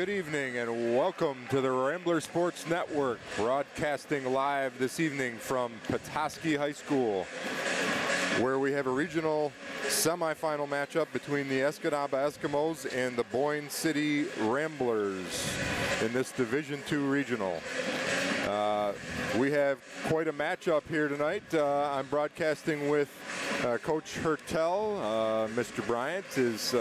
Good evening and welcome to the Ramblers Sports Network, broadcasting live this evening from Petoskey High School, where we have a regional semifinal matchup between the Escanaba Eskimos and the Boyne City Ramblers in this Division II regional. We have quite a matchup here tonight. I'm broadcasting with Coach Hertel. Mr. Bryant is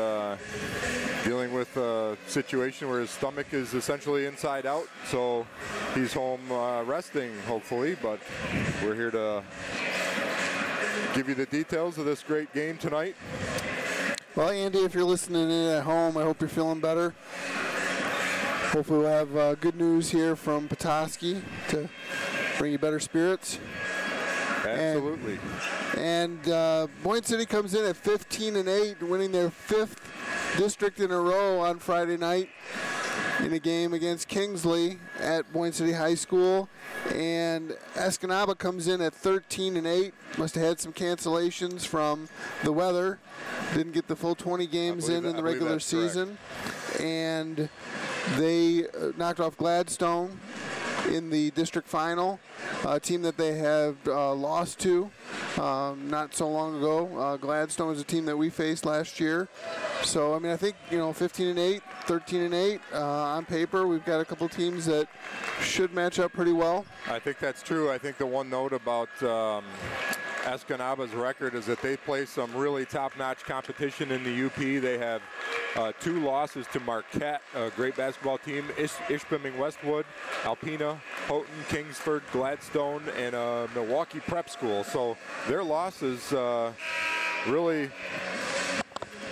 dealing with a situation where his stomach is essentially inside out, so he's home resting, hopefully, but we're here to give you the details of this great game tonight. Well, Andy, if you're listening in at home, I hope you're feeling better. Hopefully we'll have good news here from Petoskey to bring you better spirits. Absolutely. And Boyne City comes in at 15-8, winning their 5th district in a row on Friday night in a game against Kingsley at Boyne City High School. And Escanaba comes in at 13-8. Must have had some cancellations from the weather. Didn't get the full 20 games in the regular season. Correct. And they knocked off Gladstone in the district final, a team that they have lost to not so long ago. Gladstone was a team that we faced last year. So, I mean, I think, 15-8, 13-8, on paper, we've got a couple teams that should match up pretty well. I think that's true. I think the one note about Escanaba's record is that they play some really top-notch competition in the UP. They have 2 losses to Marquette, a great basketball team, Ishpeming Westwood, Alpena, Houghton, Kingsford, Gladstone, and Milwaukee Prep School. So their losses really,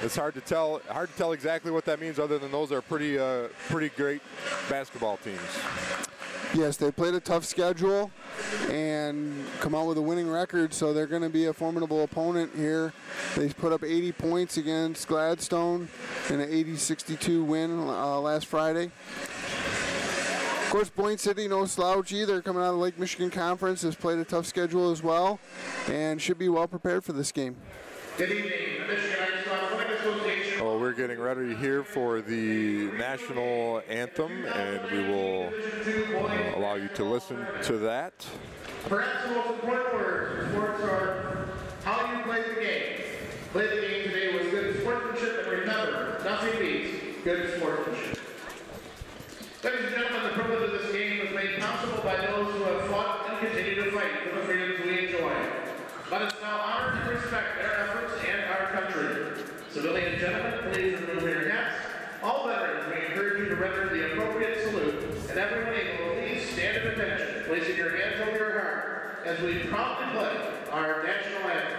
it's hard to tell exactly what that means, other than those are pretty great basketball teams. Yes, they played a tough schedule and come out with a winning record, so they're going to be a formidable opponent here. They put up 80 points against Gladstone in an 80-62 win last Friday. Of course, Boyne City, no slouch either, coming out of the Lake Michigan Conference, has played a tough schedule as well and should be well prepared for this game. Good evening, the Michigan Ice Athletic Association. Oh, we're getting ready here for the national anthem, and we will allow you to listen to that. Perhaps the most important words in sports are how you play the game. Play the game today with good sportsmanship, and remember, nothing beats good sportsmanship. Ladies and gentlemen, the privilege of this game was made possible by those who have fought and continue to fight for the freedoms we enjoy. Let us now honor and respect their efforts and our country. Civilian gentlemen, please remove your hats. All veterans, we encourage you to render the appropriate salute. And everyone able, please stand at attention, placing your hands over your heart as we proudly play our national anthem.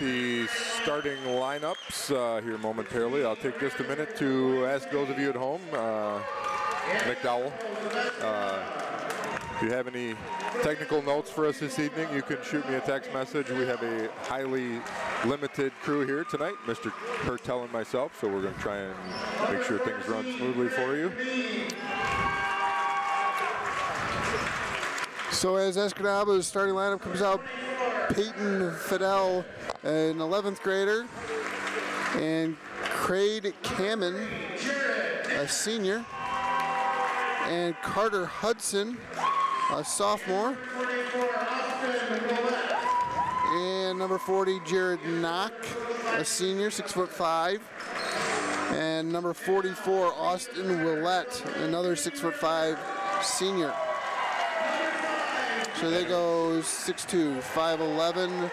The starting lineups here momentarily. I'll take just a minute to ask those of you at home, McDowell, if you have any technical notes for us this evening, you can shoot me a text message. We have a highly limited crew here tonight, Mr. Hertel and myself, so we're going to try and make sure things run smoothly for you. So as Escanaba's starting lineup comes out, Peyton Fidel, an 11th grader, and Craig Kamen, a senior. and Carter Hudson, a sophomore. And number 40, Jared Knock, a senior, 6'5". And number 44, Austin Willett, another 6'5" senior. So they go 6'2", 5'11",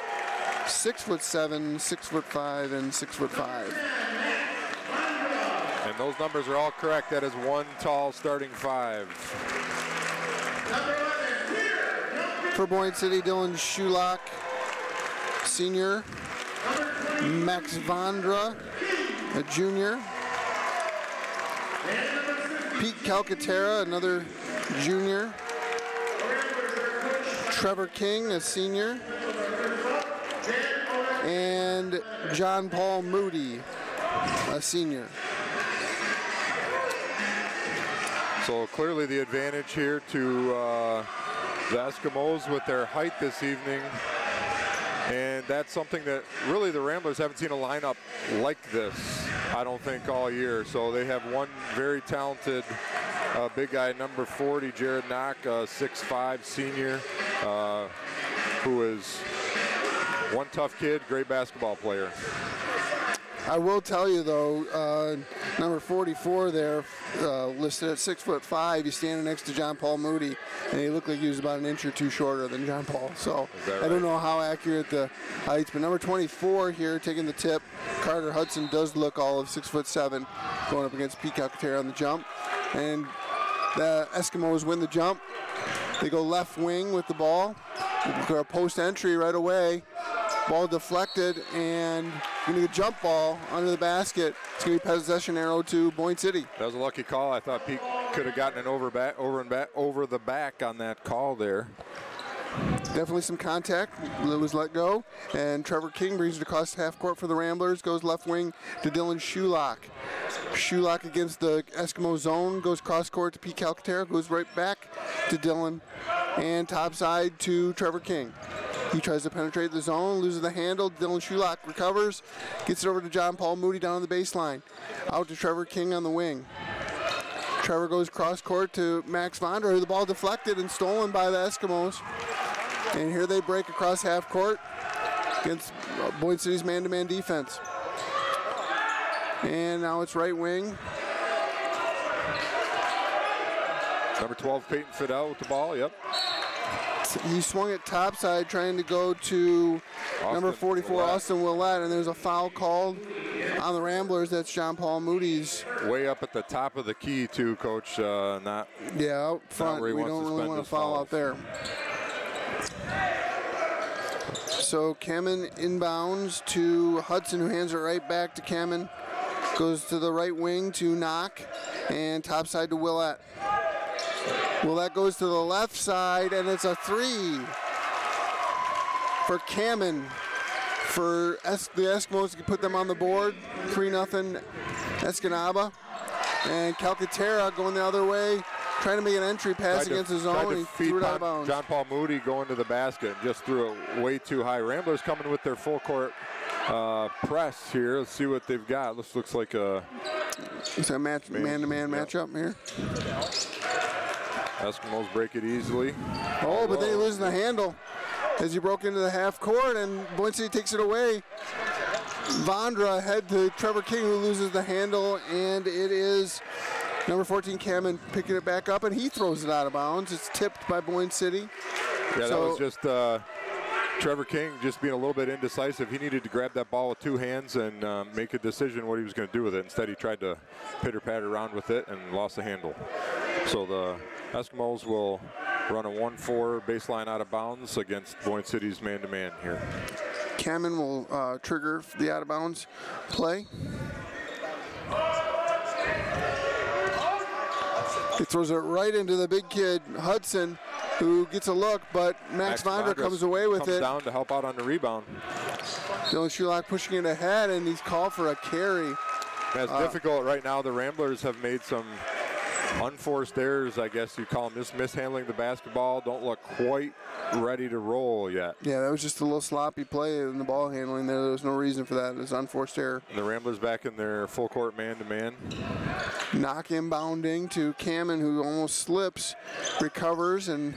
6'7", 6'5", and 6'5". And those numbers are all correct. That is one tall starting five. For Boyne City, Dylan Shulock, senior. Max Vondra, a junior. Pete Calcaterra, another junior. Trevor King, a senior. And John Paul Moody, a senior. So clearly the advantage here to the Eskimos with their height this evening. And that's something that really the Ramblers haven't seen a lineup like this, I don't think, all year. So they have one very talented big guy, number 40, Jared Knock, 6'5" senior, who is one tough kid, great basketball player. I will tell you though, number 44 there, listed at 6'5", he's standing next to John Paul Moody, and he looked like he was about an inch or two shorter than John Paul. So right? I don't know how accurate the heights, but number 24 here taking the tip, Carter Hudson, does look all of 6'7", going up against Pete Calcaterra on the jump. And the Eskimos win the jump. They go left wing with the ball. They're post entry right away. Ball deflected, and going to get a jump ball under the basket. It's going to be possession arrow to Boyne City. That was a lucky call. I thought Pete could have gotten an over the back on that call there. Definitely some contact. It was let go, and Trevor King brings it across half court for the Ramblers. Goes left wing to Dylan Shulock. Shulock against the Eskimo zone, goes cross court to Pete Calcaterra, goes right back to Dylan, and top side to Trevor King. He tries to penetrate the zone, loses the handle. Dylan Shulock recovers, gets it over to John Paul Moody down on the baseline. Out to Trevor King on the wing. Trevor goes cross court to Max Vondra, the ball deflected and stolen by the Eskimos. And here they break across half court against Boyne City's man-to-man defense. And now it's right wing. Number 12, Peyton Fidel with the ball, yep. He swung it topside trying to go to number 44, Willett. Austin Willett, and there's a foul called on the Ramblers. That's John Paul Moody's. Way up at the top of the key too, Coach. Not out front. We don't really want to foul out there. So Kamen inbounds to Hudson, who hands it right back to Kamen. Goes to the right wing to Knock, and topside to Willett. Willett goes to the left side, and it's a three for Kamen. For the Eskimos to put them on the board, 3-0 Escanaba. And Calcaterra going the other way, trying to make an entry pass against his zone. He threw it out of bounds. John Paul Moody going to the basket, just threw it way too high. Ramblers coming with their full court press here. Let's see what they've got. This looks like a man-to-man matchup here. Eskimos break it easily. Oh, but then he loses the handle as he broke into the half court, and Boyne City takes it away. Vondra ahead to Trevor King, who loses the handle, and it is number 14, Kamen, picking it back up, and he throws it out of bounds. It's tipped by Boyne City. Yeah, that was just Trevor King just being a little bit indecisive. He needed to grab that ball with two hands and make a decision what he was going to do with it. Instead, he tried to pitter-patter around with it and lost the handle. So the Eskimos will run a 1-4 baseline out of bounds against Boyne City's man-to-man here. Kamen will trigger the out-of-bounds play. He throws it right into the big kid, Hudson, who gets a look, but Max Vondra comes away with it. Down to help out on the rebound. Dylan Shulock pushing it ahead, and he's called for a carry. That's difficult right now. The Ramblers have made some unforced errors, I guess you call them, just mishandling the basketball. Don't look quite ready to roll yet. Yeah, that was just a little sloppy play in the ball handling there. There was no reason for that. It was unforced error. And the Ramblers back in their full court man-to-man. Knock inbounding to Cameron, who almost slips, recovers, and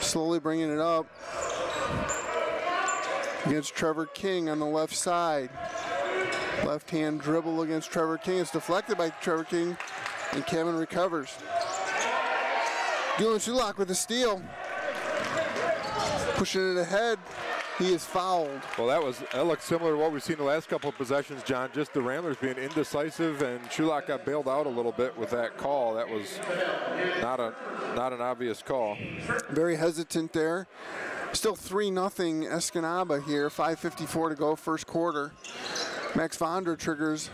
slowly bringing it up against Trevor King on the left side. Left hand dribble against Trevor King. It's deflected by Trevor King, and Cameron recovers. Dylan Shulak with the steal. Pushing it ahead. He is fouled. Well, that looked similar to what we've seen the last couple of possessions, John. Just the Ramblers being indecisive, and Shulak got bailed out a little bit with that call. That was not an obvious call. Very hesitant there. Still 3-0 Escanaba here. 5:54 to go, first quarter. Max Vondra triggers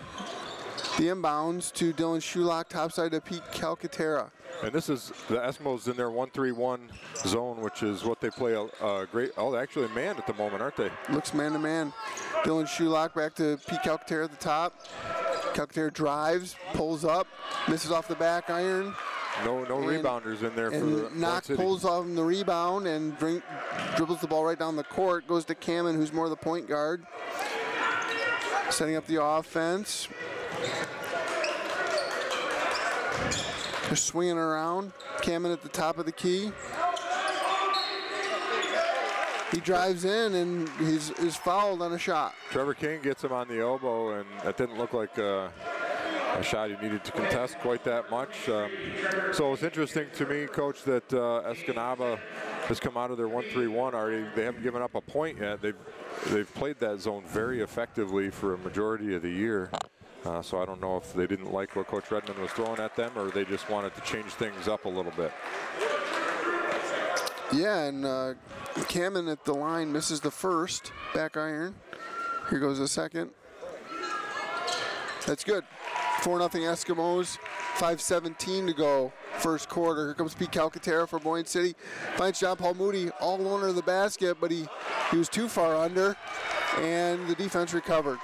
the inbounds to Dylan Shulak, topside to Pete Calcaterra. And this is the Eskimos in their 1-3-1 zone, which is what they play a great. Oh, they're actually man at the moment, aren't they? Looks man-to-man. Dylan Shulak back to Pete Calcaterra at the top. Calcaterra drives, pulls up, misses off the back iron. No rebounders in there for the Knox pulls off the rebound and dribbles the ball right down the court. Goes to Cameron, who's more the point guard. Setting up the offense. Just swinging around. Cameron at the top of the key. He drives in and he's fouled on a shot. Trevor King gets him on the elbow, and that didn't look like a shot he needed to contest quite that much. So it's interesting to me, Coach, that Escanaba has come out of their 1-3-1 already. They haven't given up a point yet. They've played that zone very effectively for a majority of the year. So I don't know if they didn't like what Coach Redmond was throwing at them, or they just wanted to change things up a little bit. Yeah, and Cameron at the line misses the first back iron. Here goes the second. That's good. 4-0 Eskimos. 5:17 to go, first quarter. Here comes Pete Calcaterra for Boyne City. Finds John Paul Moody all alone under the basket, but he was too far under, and the defense recovered.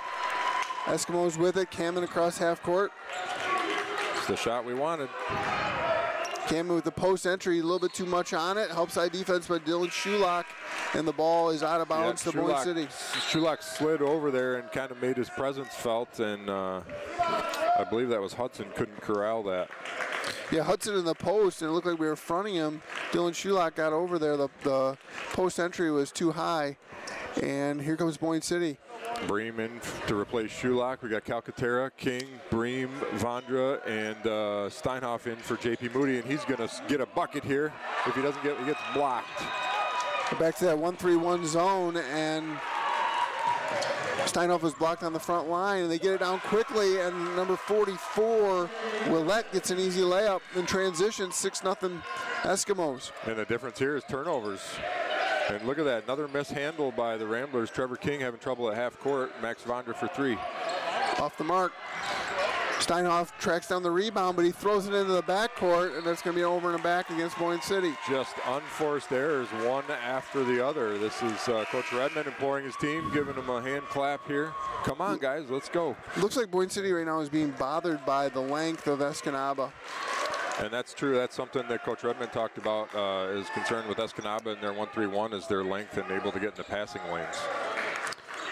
Eskimos with it. Cameron across half court. It's the shot we wanted. Cameron with the post entry, a little bit too much on it. Help side defense by Dylan Shulak, and the ball is out of bounds to Boyne City. Shulak slid over there and kind of made his presence felt, and I believe that was Hudson couldn't corral that. Yeah, Hudson in the post, and it looked like we were fronting him. Dylan Shulak got over there. The post entry was too high, and here comes Boyne City. Bream in to replace Shulak. We got Calcaterra, King, Bream, Vondra, and Steinhoff in for JP Moody, and he's going to get a bucket here. If he doesn't get it, he gets blocked. Back to that 1-3-1 zone, and Steinhoff was blocked on the front line, and they get it down quickly, and number 44, Willette, gets an easy layup in transition, 6-0 Eskimos. And the difference here is turnovers. And look at that, another mishandle by the Ramblers. Trevor King having trouble at half court. Max Vondra for 3. Off the mark. Steinhoff tracks down the rebound, but he throws it into the backcourt, and that's going to be over and back against Boyne City. Just unforced errors, one after the other. This is Coach Redmond imploring his team, giving him a hand clap here. Come on, guys, let's go. Looks like Boyne City right now is being bothered by the length of Escanaba. And that's true. That's something that Coach Redmond talked about, is concerned with Escanaba in their 1-3-1 is their length and able to get in the passing lanes.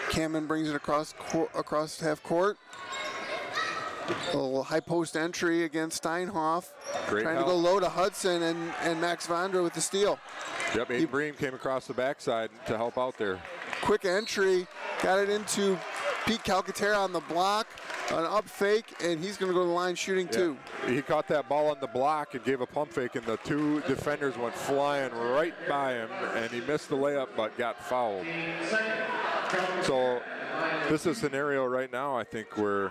Cameron brings it across half court. A little high post entry against Steinhoff. Great trying help. to go low to Hudson, and Max Vondra with the steal. Yep, Aiden Bream came across the backside to help out there. Quick entry, got it into Pete Calcaterra on the block. An up fake, and he's going to go to the line shooting too. He caught that ball on the block and gave a pump fake, and the two defenders went flying right by him, and he missed the layup but got fouled. So this is a scenario right now, I think, where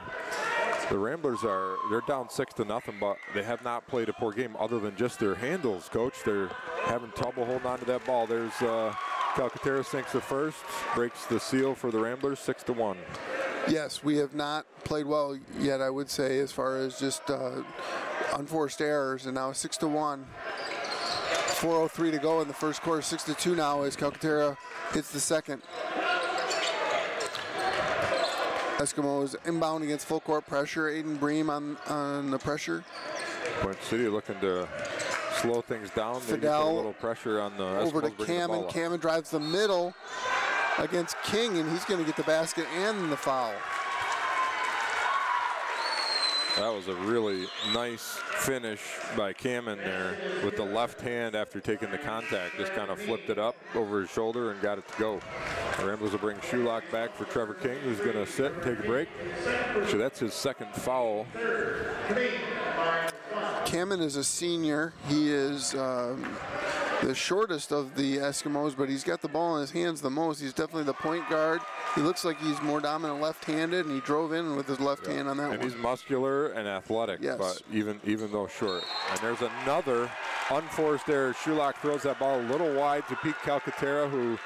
the Ramblers they're down 6-0, but they have not played a poor game other than just their handles, Coach. They're having trouble holding on to that ball. There's Calcaterra sinks the first, breaks the seal for the Ramblers, 6-1. Yes, we have not played well yet, I would say, as far as just unforced errors, and now 6-1. 4:03 to go in the first quarter, 6-2 now as Calcaterra hits the second. Eskimos inbound against full court pressure. Aiden Bream on the pressure. Boyne City looking to slow things down. Maybe put a little pressure on the over to Cameron. Cameron drives the middle against King, and he's going to get the basket and the foul. That was a really nice finish by Cameron there with the left hand after taking the contact. Just kind of flipped it up over his shoulder and got it to go. The Ramblers will bring Shulock back for Trevor King, who's going to sit and take a break. So that's his second foul. Cameron is a senior. He is the shortest of the Eskimos, but he's got the ball in his hands the most. He's definitely the point guard. He looks like he's more dominant left-handed, and he drove in with his left hand on that one. And he's muscular and athletic, but even though short. And there's another unforced error. Shulock throws that ball a little wide to Pete Calcaterra, who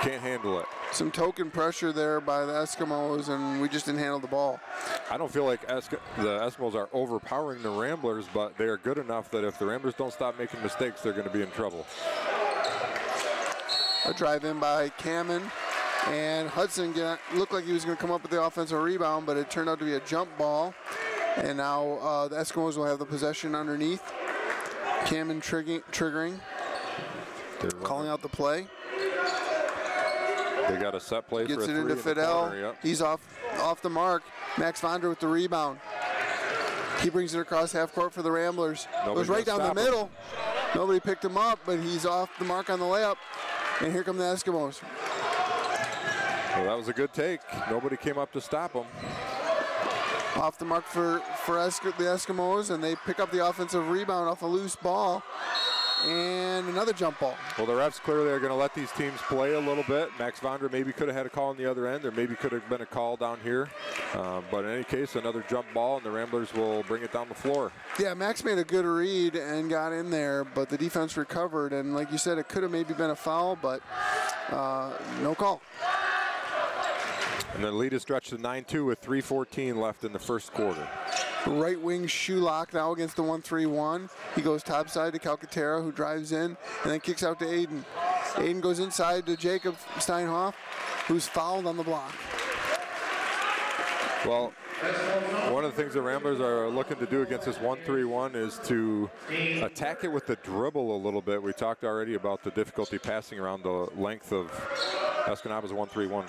can't handle it. Some token pressure there by the Eskimos, and we just didn't handle the ball. I don't feel like the Eskimos are overpowering the Ramblers, but they are good enough that if the Ramblers don't stop making mistakes, they're going to be in trouble. A drive in by Cameron, and Hudson looked like he was going to come up with the offensive rebound, but it turned out to be a jump ball. And now the Eskimos will have the possession underneath. Cameron triggering, calling out the play. They got a set play for a three. Gets it into Fidel. Yep. He's off the mark. Max Vonder with the rebound. He brings it across half court for the Ramblers. Goes right down the middle. Nobody picked him up, but he's off the mark on the layup. And here come the Eskimos. Well, that was a good take. Nobody came up to stop him. Off the mark for the Eskimos, and they pick up the offensive rebound off a loose ball. And another jump ball. Well, the refs clearly are going to let these teams play a little bit. Max Vonder maybe could have had a call on the other end. There maybe could have been a call down here. But in any case, another jump ball, and the Ramblers will bring it down the floor. Yeah, Max made a good read and got in there, but the defense recovered. And like you said, it could have maybe been a foul, but no call. And the lead is stretched to 9-2 with 3:14 left in the first quarter. Right wing Shulock now against the 1-3-1. He goes topside to Calcaterra, who drives in and then kicks out to Aiden. Aiden goes inside to Jacob Steinhoff, who's fouled on the block. Well, one of the things the Ramblers are looking to do against this 1-3-1 is to attack it with the dribble a little bit. We talked already about the difficulty passing around the length of Escanaba's 1-3-1.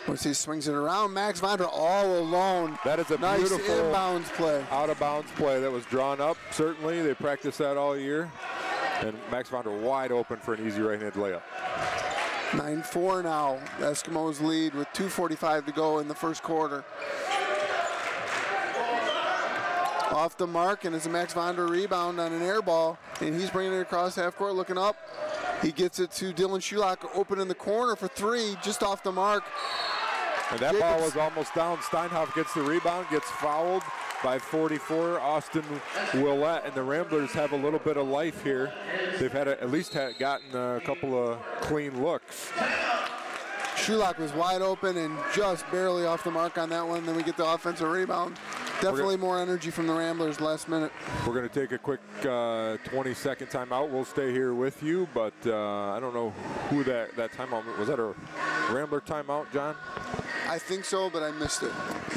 Once he swings it around, Max Vonder all alone. That is a nice beautiful inbounds play. Out of bounds play that was drawn up. Certainly, they practiced that all year. And Max Vonder wide open for an easy right-handed layup. 9-4 now. The Eskimos lead with 2:45 to go in the first quarter. Off the mark, and it's a Max Vonder rebound on an air ball, and he's bringing it across half court, looking up. He gets it to Dylan Shulock, open in the corner for three, just off the mark. And that ball was almost down. Steinhoff gets the rebound, gets fouled by 44, Austin Willett, and the Ramblers have a little bit of life here. They've had at least gotten a couple of clean looks. Shulock was wide open and just barely off the mark on that one. Then we get the offensive rebound. Definitely more energy from the Ramblers last minute. We're going to take a quick 20-second timeout. We'll stay here with you, but I don't know who that timeout was. That a Rambler timeout, John? I think so, but I missed it.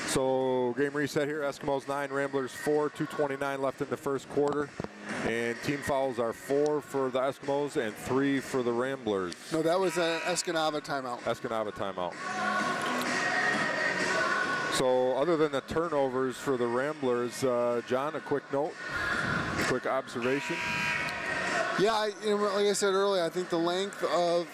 So game reset here. Eskimos 9, Ramblers 4, 2:29 left in the first quarter. And team fouls are 4 for the Eskimos and 3 for the Ramblers. No, that was an Escanaba timeout. Escanaba timeout. So other than the turnovers for the Ramblers, John, a quick note, quick observation. Yeah, like I said earlier, I think the length of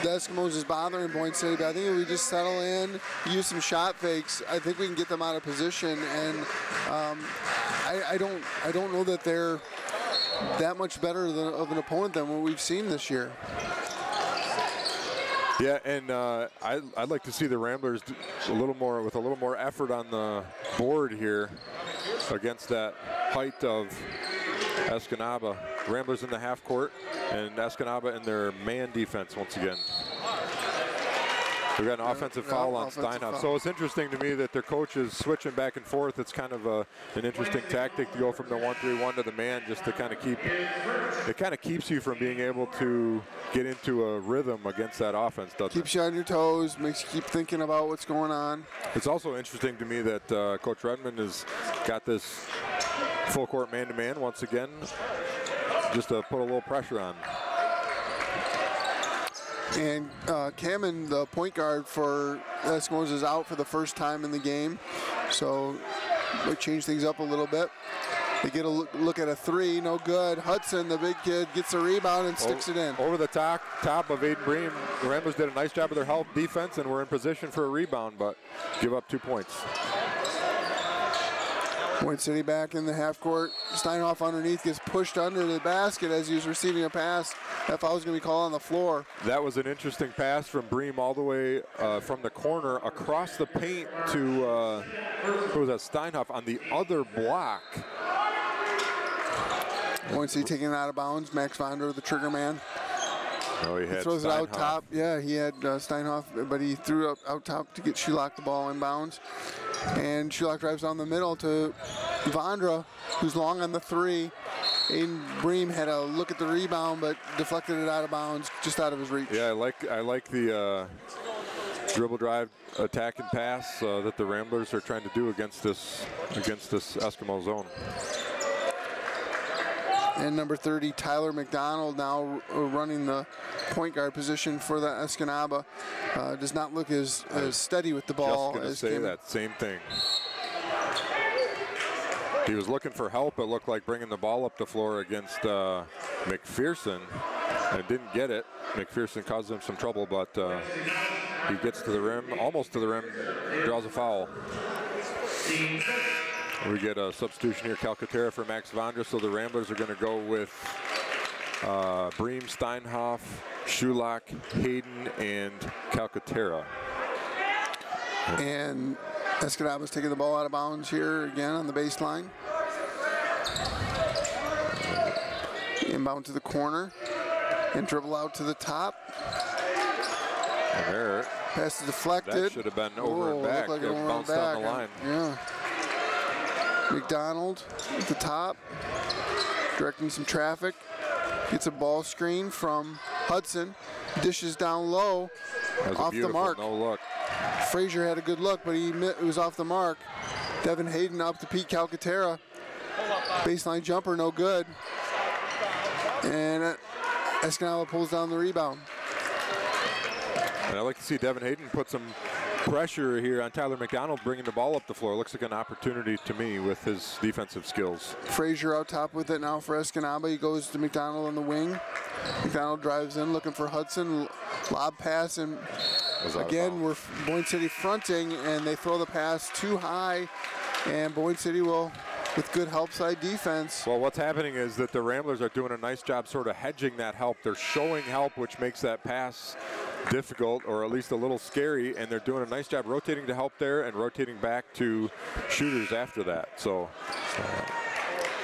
the Eskimos is bothering Boyne City, but I think if we just settle in, use some shot fakes, I think we can get them out of position. And I don't know that they're that much better of an opponent than what we've seen this year. Yeah, and I'd like to see the Ramblers do a little more effort on the board here against that height of Escanaba. Ramblers in the half court and Escanaba in their man defense once again. We've got an offensive foul on Steinhoff. So it's interesting to me that their coach is switching back and forth. It's kind of an interesting tactic to go from the 1-3-1 to the man, just to kind of keeps you from being able to get into a rhythm against that offense, doesn't it? Keeps you on your toes, makes you keep thinking about what's going on. It's also interesting to me that Coach Redmond has got this full court man-to-man once again. just to put a little pressure on. And Cameron, the point guard for Eskimos, is out for the first time in the game. So they change things up a little bit. They get a look at a three, no good. Hudson, the big kid, gets the rebound and sticks it in. Over the top of Aiden Bream. The Ramblers did a nice job of their help defense and were in position for a rebound, but give up 2 points. Boyne City back in the half court. Steinhoff underneath gets pushed under the basket as he was receiving a pass. That foul is going to be called on the floor. That was an interesting pass from Bream all the way from the corner across the paint to, who was that, Steinhoff on the other block. Boyne City taking it out of bounds. Max Vonder, the trigger man. Oh, he throws Steinhoff. It out top. Yeah, he had Steinhoff, but he threw it out top to get Schulock the ball in bounds. And Schulock drives down the middle to Vondra, who's long on the three. Aiden Bream had a look at the rebound, but deflected it out of bounds, just out of his reach. Yeah, I like the dribble drive, attack and pass that the Ramblers are trying to do against this Eskimo zone. And number 30, Tyler McDonald, now running the point guard position for the Escanaba. Does not look as steady with the ball. Just going to say that same thing. He was looking for help. It looked like bringing the ball up the floor against McPherson and didn't get it. McPherson caused him some trouble, but he gets to the rim, almost to the rim, draws a foul. We get a substitution here, Calcaterra for Max Vondra, so the Ramblers are going to go with Bream, Steinhoff, Schulock, Hayden, and Calcaterra. And Escanaba's taking the ball out of bounds here again on the baseline. Inbound to the corner and dribble out to the top. And there, pass is deflected. That should have been over and back. Like it bounced down the line. Yeah. McDonald at the top, directing some traffic. Gets a ball screen from Hudson. Dishes down low, off the mark. No look. Frazier had a good look, but it was off the mark. Devin Hayden up to Pete Calcaterra. Baseline jumper, no good. And Escanaba pulls down the rebound. And I'd like to see Devin Hayden put some pressure here on Tyler McDonald, bringing the ball up the floor. Looks like an opportunity to me with his defensive skills. Frazier out top with it now for Escanaba. He goes to McDonald on the wing. McDonald drives in looking for Hudson. Lob pass, and again we're Boyne City fronting, and they throw the pass too high, and Boyne City will, with good help side defense. Well, what's happening is that the Ramblers are doing a nice job sort of hedging that help. They're showing help, which makes that pass difficult, or at least a little scary, and they're doing a nice job rotating to help there and rotating back to shooters after that. So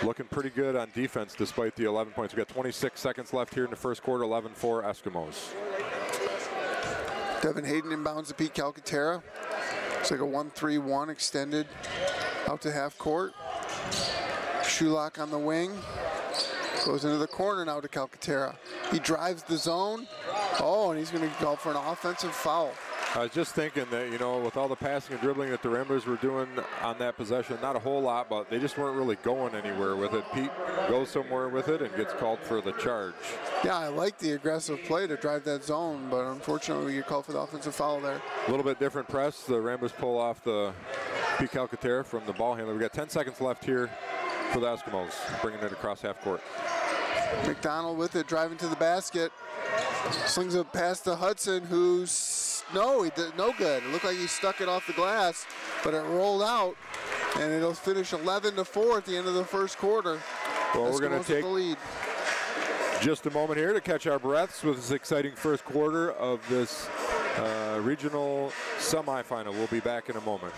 looking pretty good on defense despite the 11 points. We've got 26 seconds left here in the first quarter, 11-4 Eskimos. Devin Hayden inbounds to Pete Calcaterra. It's like a 1-3-1 extended out to half court. Schulock on the wing. Goes into the corner now to Calcaterra. He drives the zone. Oh, and he's going to go for an offensive foul. I was just thinking that, you know, with all the passing and dribbling that the Ramblers were doing on that possession, not a whole lot, but they just weren't really going anywhere with it. Pete goes somewhere with it and gets called for the charge. Yeah, I like the aggressive play to drive that zone, but unfortunately we get called for the offensive foul there. A little bit different press. The Ramblers pull off the Pete Calcaterra from the ball handler. We got 10 seconds left here for the Eskimos, bringing it across half court. McDonald with it, driving to the basket. Slings it past to Hudson, who's, he did no good. It looked like he stuck it off the glass, but it rolled out, and it'll finish 11-4 at the end of the first quarter. Well, we're going to take the lead. Just a moment here to catch our breaths with this exciting first quarter of this regional semifinal. We'll be back in a moment.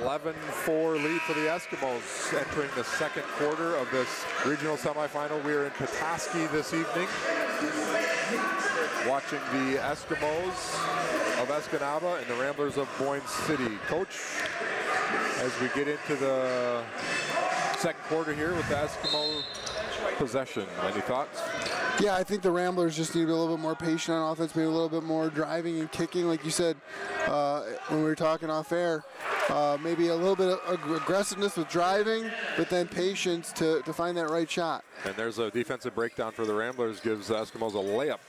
11-4 lead for the Eskimos entering the second quarter of this regional semifinal. We are in Petoskey this evening, watching the Eskimos of Escanaba and the Ramblers of Boyne City. Coach, as we get into the second quarter here with the Eskimo possession, any thoughts? Yeah, I think the Ramblers just need to be a little bit more patient on offense, maybe a little bit more driving and kicking, like you said when we were talking off air. Maybe a little bit of aggressiveness with driving, but then patience to find that right shot. And there's a defensive breakdown for the Ramblers, gives the Eskimos a layup.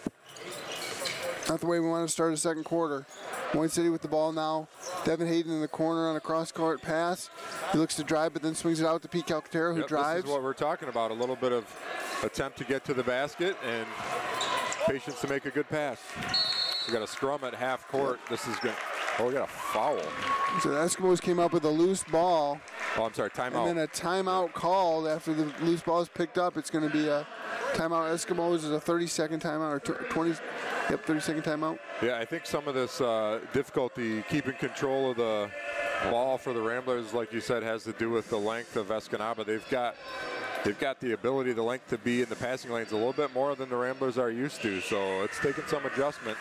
Not the way we want to start a second quarter. Boyne City with the ball now. Devin Hayden in the corner on a cross-court pass. He looks to drive, but then swings it out to Pete Calcaterra, who drives. This is what we're talking about, a little bit of attempt to get to the basket and patience to make a good pass. We got a scrum at half court. This is good. Oh, we got a foul. So the Eskimos came up with a loose ball. Oh, I'm sorry, timeout. And then a timeout called after the loose ball is picked up. It's going to be a timeout. Eskimos is a 30-second timeout, or 30-second timeout. Yeah, I think some of this difficulty keeping control of the ball for the Ramblers, like you said, has to do with the length of Escanaba. They've got the ability, the length to be in the passing lanes a little bit more than the Ramblers are used to, so it's taken some adjustment.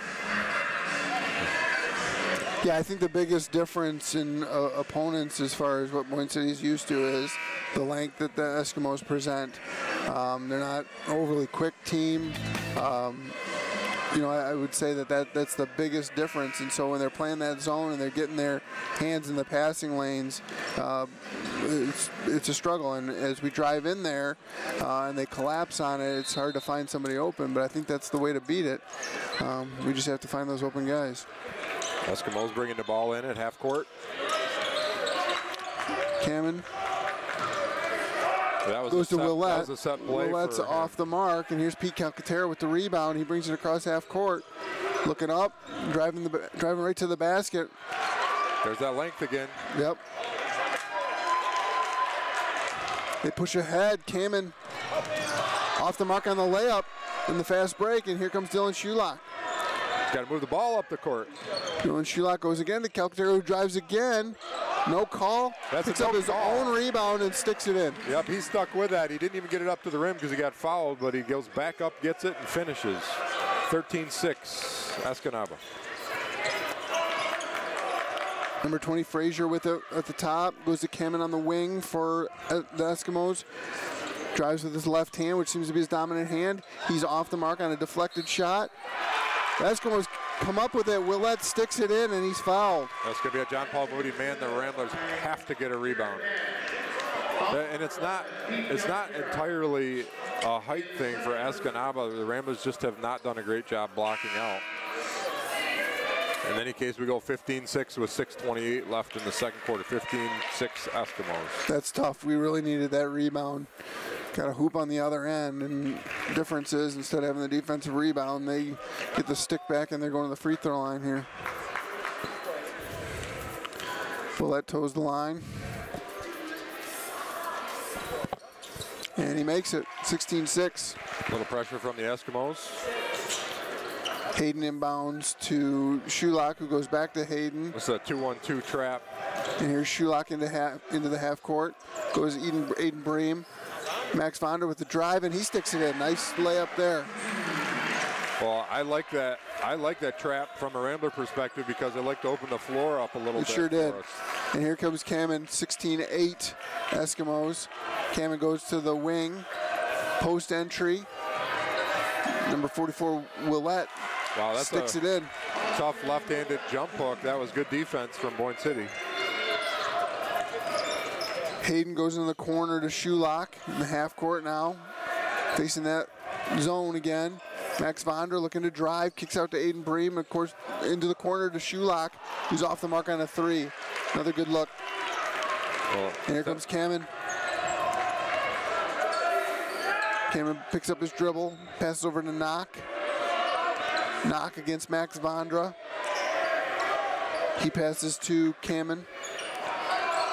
Yeah, I think the biggest difference in opponents as far as what Boyne City is used to is the length that the Eskimos present. They're not an overly quick team. You know, I would say that's the biggest difference. And so when they're playing that zone and they're getting their hands in the passing lanes, it's a struggle. And as we drive in there and they collapse on it, it's hard to find somebody open. But I think that's the way to beat it. We just have to find those open guys. Eskimos bringing the ball in at half court. Cameron goes to Willett. That was a set play. Willett's off the mark, and here's Pete Calcaterra with the rebound. He brings it across half court, looking up, driving right to the basket. There's that length again. Yep. They push ahead. Kamen off the mark on the layup in the fast break, and here comes Dylan Shulock. Got to move the ball up the court. Dylan Shulock goes again to Calcaterra, who drives again. No call. Picks up his own rebound and sticks it in. Yep, he's stuck with that. He didn't even get it up to the rim because he got fouled, but he goes back up, gets it, and finishes. 13-6, Escanaba. Number 20, Frazier with it at the top. Goes to Kamen on the wing for the Eskimos. Drives with his left hand, which seems to be his dominant hand. He's off the mark on a deflected shot. The Eskimos come up with it. Willett sticks it in, and he's fouled. That's going to be a John Paul Moody man. The Ramblers have to get a rebound. And it's not entirely a height thing for Escanaba. The Ramblers just have not done a great job blocking out. In any case, we go 15-6 with 6:28 left in the second quarter. 15-6 Eskimos. That's tough. We really needed that rebound. Got a hoop on the other end, and the difference is instead of having the defensive rebound, they get the stick back and they're going to the free throw line here. Willett toes the line. And he makes it, 16-6. A little pressure from the Eskimos. Hayden inbounds to Shulock, who goes back to Hayden. It's a 2-1-2 trap. And here's Shulock into the half court. Goes Aiden Bream. Max Vonder with the drive, and he sticks it in. Nice layup there. Well, I like that trap from a Rambler perspective because I like to open the floor up a little bit. It sure did. And here comes Kamen, 16-8 Eskimos. Kamen goes to the wing, post entry. Number 44, Willett, sticks it in. Tough left-handed jump hook. That was good defense from Boyne City. Hayden goes in the corner to Shulock in the half court now, facing that zone again. Max Vonder looking to drive, kicks out to Aiden Bream, of course, into the corner to Shulock, who's off the mark on a three. Another good look. And here comes Kamen. Kamen picks up his dribble, passes over to Knock. Knock against Max Vondra. He passes to Kamen.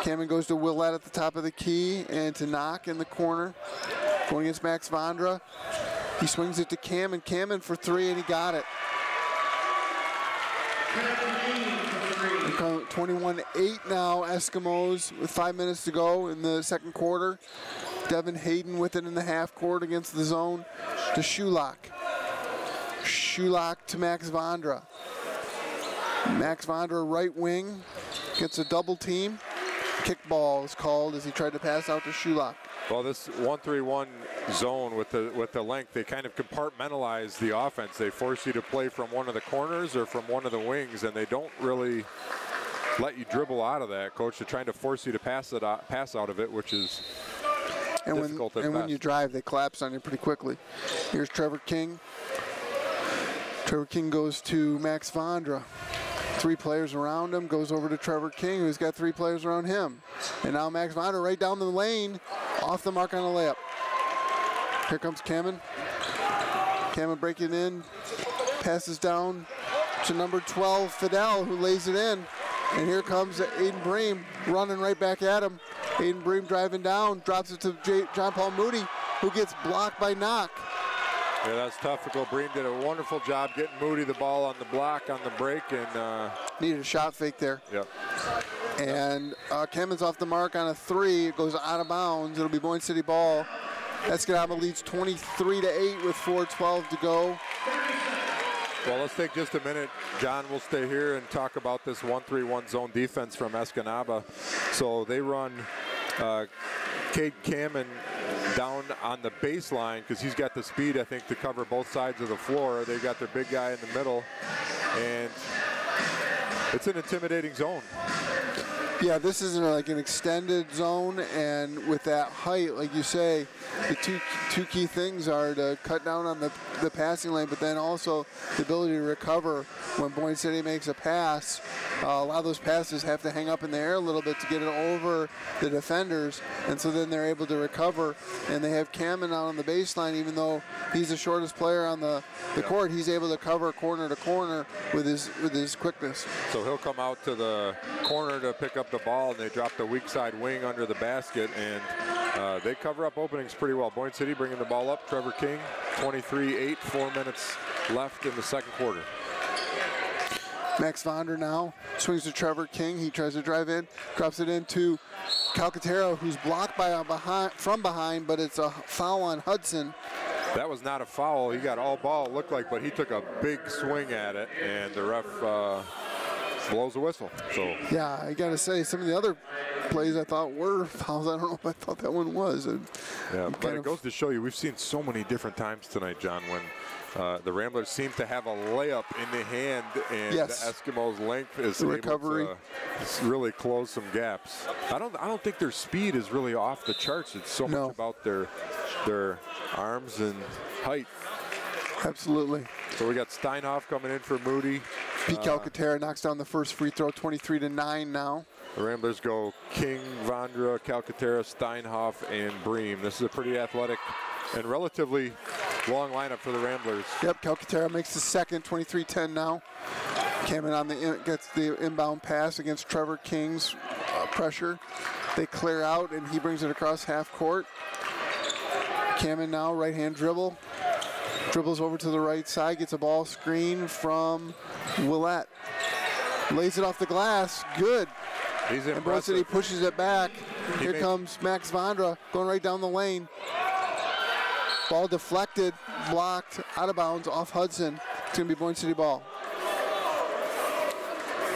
Kamen goes to Willett at the top of the key and to Knock in the corner. Going against Max Vondra. He swings it to Kamen. Kamen for three, and he got it. 21-8 now, Eskimos with 5 minutes to go in the second quarter. Devin Hayden with it in the half court against the zone to Schulach. Schulach to Max Vondra. Max Vondra, right wing, gets a double team. Kickball is called as he tried to pass out to Schulach. Well, this 1-3-1 zone with the length, they kind of compartmentalize the offense. They force you to play from one of the corners or from one of the wings, and they don't really let you dribble out of that, Coach. They're trying to force you to pass out of it, which is difficult at best. When you drive, they collapse on you pretty quickly. Here's Trevor King. Trevor King goes to Max Vondra. 3 players around him, goes over to Trevor King, who's got 3 players around him. And now Max Vondra right down the lane, off the mark on a layup. Here comes Cameron. Cameron breaking in, passes down to number 12, Fidel, who lays it in. And here comes Aiden Bream running right back at him. Aiden Bream driving down, drops it to John Paul Moody, who gets blocked by Knock. Yeah, that's tough. Bream did a wonderful job getting Moody the ball on the block on the break, and needed a shot fake there. Yep. And Cameron's off the mark on a 3. It goes out of bounds. It'll be Boyne City ball. Escanaba leads 23-8 with 4:12 to go. Well, let's take just a minute. John, we'll stay here and talk about this 1-3-1 zone defense from Escanaba. So they run Cade Cameron down on the baseline because he's got the speed, I think, to cover both sides of the floor. They've got their big guy in the middle, and it's an intimidating zone. Yeah, this isn't like an extended zone, and with that height, like you say, the two key things are to cut down on the passing lane, but then also the ability to recover when Boyne City makes a pass. A lot of those passes have to hang up in the air a little bit to get it over the defenders, and so then they're able to recover. And they have Cameron out on the baseline, even though he's the shortest player on the court, he's able to cover corner to corner with his quickness. So he'll come out to the corner to pick up the ball, and they drop the weak side wing under the basket, and they cover up openings pretty well. Boyne City bringing the ball up. Trevor King, 23-8, 4 minutes left in the second quarter. Max Vondra now swings to Trevor King. He tries to drive in, drops it into Calcaterra, who's blocked from behind, but it's a foul on Hudson. That was not a foul. He got all ball, it looked like, but he took a big swing at it, and the ref blows a whistle. So yeah, I got to say, some of the other plays I thought were fouls. I don't know if I thought that one was. Yeah, but it goes to show you, we've seen so many different times tonight, John, when the Ramblers seem to have a layup in the hand, and the Eskimos' length is able to really close some gaps. I don't think their speed is really off the charts. It's so much about their arms and height. Absolutely. So we got Steinhoff coming in for Moody. Pete Calcaterra knocks down the first free throw, 23-9 now. The Ramblers go King, Vondra, Calcaterra, Steinhoff, and Bream. This is a pretty athletic and relatively long lineup for the Ramblers. Yep, Calcaterra makes the second, 23-10 now. Cameron gets the inbound pass against Trevor King's pressure. They clear out, and he brings it across half court. Cameron now, right-hand dribble. Dribbles over to the right side, gets a ball screen from Willett. Lays it off the glass, good. He's impressive. And Boyne City pushes it back. Here comes Max Vondra going right down the lane. Ball deflected, blocked, out of bounds, off Hudson. It's going to be Boyne City ball.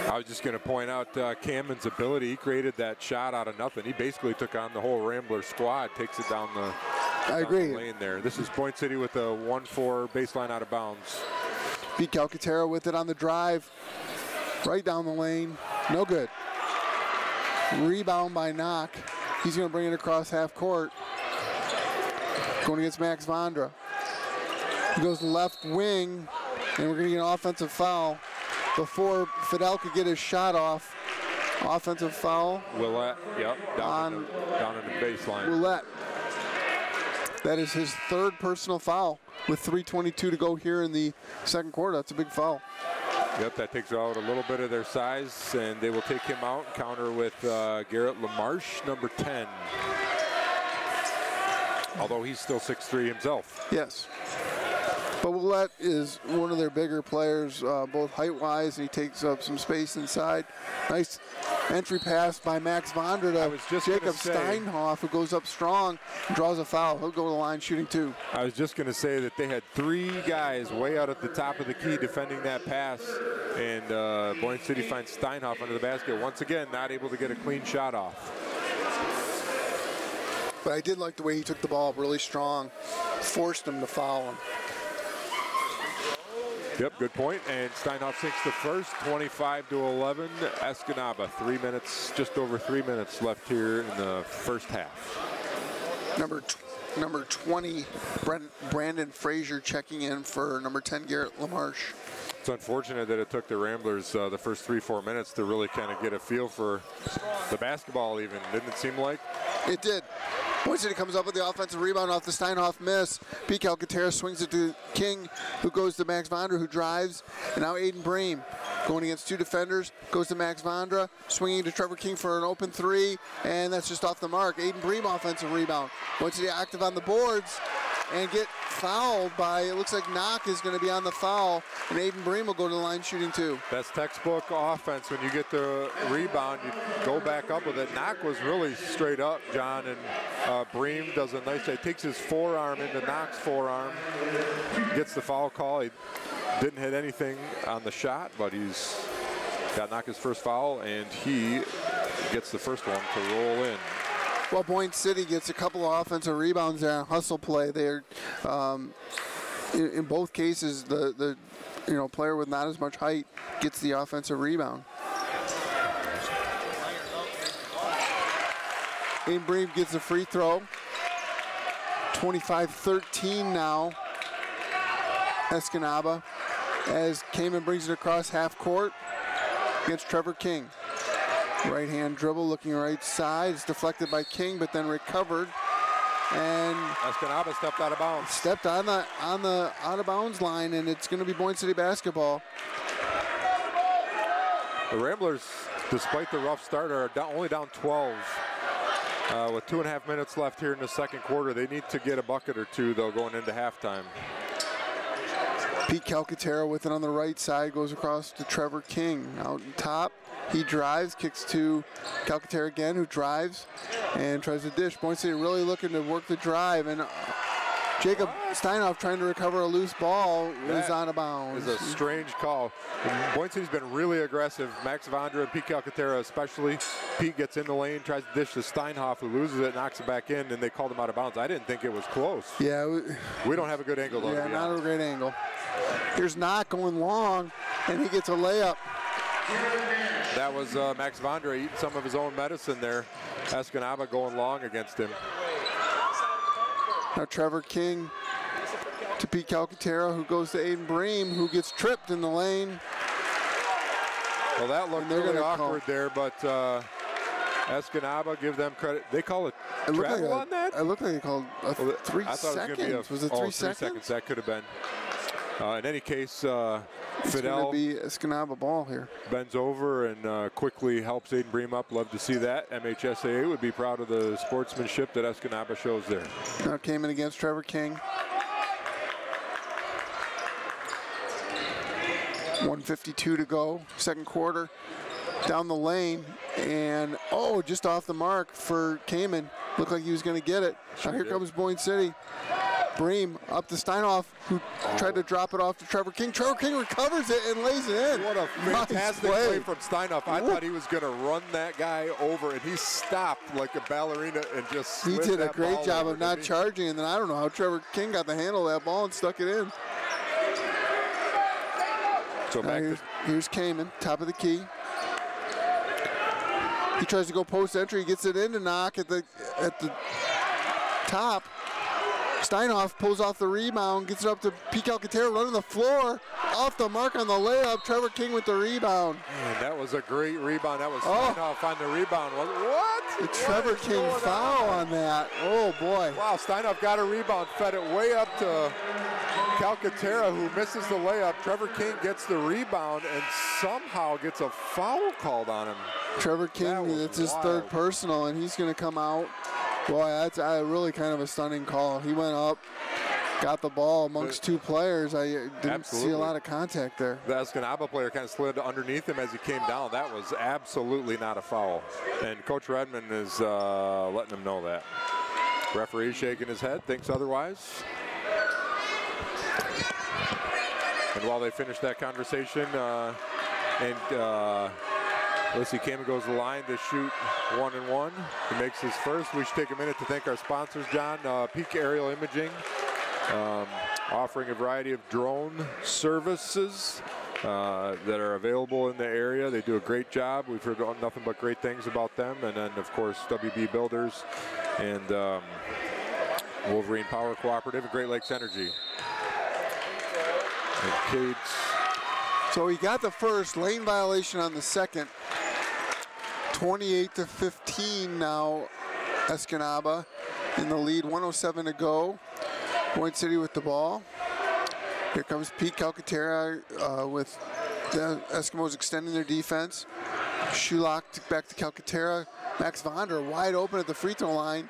I was just going to point out Cameron's ability. He created that shot out of nothing. He basically took on the whole Rambler squad, takes it down the lane there. This is Boyne City with a 1-4 baseline out of bounds. Beat Calcaterra with it on the drive. Right down the lane. No good. Rebound by Knock. He's going to bring it across half court. Going against Max Vondra. He goes left wing, and we're going to get an offensive foul before Fidel could get his shot off. Offensive foul. Willett, yep, down in the baseline. Willett. That is his third personal foul with 3:22 to go here in the second quarter. That's a big foul. Yep, that takes out a little bit of their size, and they will take him out and counter with Garrett LaMarche, number 10. Although he's still 6'3" himself. Yes. But Willette is one of their bigger players, both height-wise, and he takes up some space inside. Nice entry pass by Max Vondra to Jacob Steinhoff, who goes up strong and draws a foul. He'll go to the line shooting 2. I was just going to say that they had 3 guys way out at the top of the key defending that pass, and Boyne City finds Steinhoff under the basket. Once again, not able to get a clean shot off. But I did like the way he took the ball really strong, forced him to foul him. Yep, good point. And Steinhoff sinks the first, 25-11. Escanaba, 3 minutes, just over 3 minutes left here in the first half. Number 20, Brandon Frazier checking in for number 10, Garrett LaMarche. It's unfortunate that it took the Ramblers the first 3-4 minutes to really kind of get a feel for the basketball even, didn't it seem like? It did. Boyne City comes up with the offensive rebound off the Steinhoff miss. Pete Calcaterra swings it to King, who goes to Max Vondra, who drives. And now Aiden Bream going against 2 defenders, goes to Max Vondra, swinging to Trevor King for an open 3, and that's just off the mark. Aiden Bream offensive rebound. Boyne City active on the boards and get fouled by, it looks like Knock is going to be on the foul, and Aiden Bream will go to the line shooting 2. That's textbook offense. When you get the rebound, you go back up with it. Knock was really straight up, John, and Bream does a nice job. Takes his forearm into Knock's forearm, gets the foul call. He didn't hit anything on the shot, but he's got Knock his first foul, and he gets the first one to roll in. Well, Boyne City gets a couple of offensive rebounds there on hustle play. They're in both cases the player with not as much height gets the offensive rebound. Aiden Bream gets a free throw. 25-13 now. Escanaba as Kamen brings it across half court against Trevor King. Right hand dribble looking right side. It's deflected by King, but then recovered. And Escanaba stepped out of bounds. Stepped on the out of bounds line, and it's going to be Boyne City basketball. The Ramblers, despite the rough start, are only down 12. With 2.5 minutes left here in the second quarter, they need to get a bucket or 2, though, going into halftime. Pete Calcaterra with it on the right side, goes across to Trevor King. Out on top, he drives, kicks to Calcaterra again, who drives and tries to dish. Boyne City really looking to work the drive, and Jacob Steinhoff trying to recover a loose ball is out of bounds. It's a strange call. Boyne City's been really aggressive. Max Vondra and Pete Calcaterra especially. Pete gets in the lane, tries to dish to Steinhoff, who loses it, knocks it back in, and they called him out of bounds. I didn't think it was close. Yeah. We don't have a good angle, though. Yeah, not a great angle. Here's Knock going long, and he gets a layup. That was Max Vondra eating some of his own medicine there. Escanaba going long against him. Now Trevor King to Pete Calcaterra, who goes to Aiden Bream, who gets tripped in the lane. Well, that looked really awkward there, but Escanaba, give them credit. They call it travel on that? It looked like they called 3 seconds. Was it 3 seconds? 3 seconds, that could have been. In any case, it's Fidel going to be Escanaba ball here. Bends over and quickly helps Aiden Bream up. Love to see that. MHSAA would be proud of the sportsmanship that Escanaba shows there. Now came in against Trevor King. 1:52 to go, second quarter. Down the lane, and just off the mark for Kamen. Looked like he was going to get it. Now here comes Boyne City. Bream up to Steinhoff, who tried to drop it off to Trevor King. Trevor King recovers it and lays it in. What a fantastic play from Steinhoff. I thought he was going to run that guy over, and he stopped like a ballerina and just slid. He did a great job of not charging, and then I don't know how Trevor King got the handle of that ball and stuck it in. So here's Kamen, top of the key. He tries to go post entry, he gets it in to Knock at the top. Steinhoff pulls off the rebound, gets it up to Pete Calcaterra running the floor, off the mark on the layup. Trevor King with the rebound. Man, that was a great rebound. That was Steinhoff on the rebound. What? The Trevor King foul on that. Oh boy. Wow, Steinhoff got a rebound, fed it way up to Calcaterra, who misses the layup. Trevor King gets the rebound and somehow gets a foul called on him. Trevor King, it's his third personal, and he's going to come out. Boy, that's really kind of a stunning call. He went up, got the ball amongst two players. I didn't see a lot of contact there. The Escanaba player kind of slid underneath him as he came down. That was absolutely not a foul. And Coach Redmond is letting him know that. Referee shaking his head, thinks otherwise. And while they finish that conversation, Lissy Kamen goes to the line to shoot 1-1. He makes his first. We should take a minute to thank our sponsors, John. Peak Aerial Imaging, offering a variety of drone services that are available in the area. They do a great job. We've heard nothing but great things about them. And then, of course, WB Builders and Wolverine Power Cooperative and Great Lakes Energy. And so he got the first, lane violation on the second. 28-15 now, Escanaba in the lead, 1:07 to go. Boyne City with the ball. Here comes Pete Calcaterra with the Eskimos extending their defense. Shulock back to Calcaterra. Max Vonder wide open at the free throw line.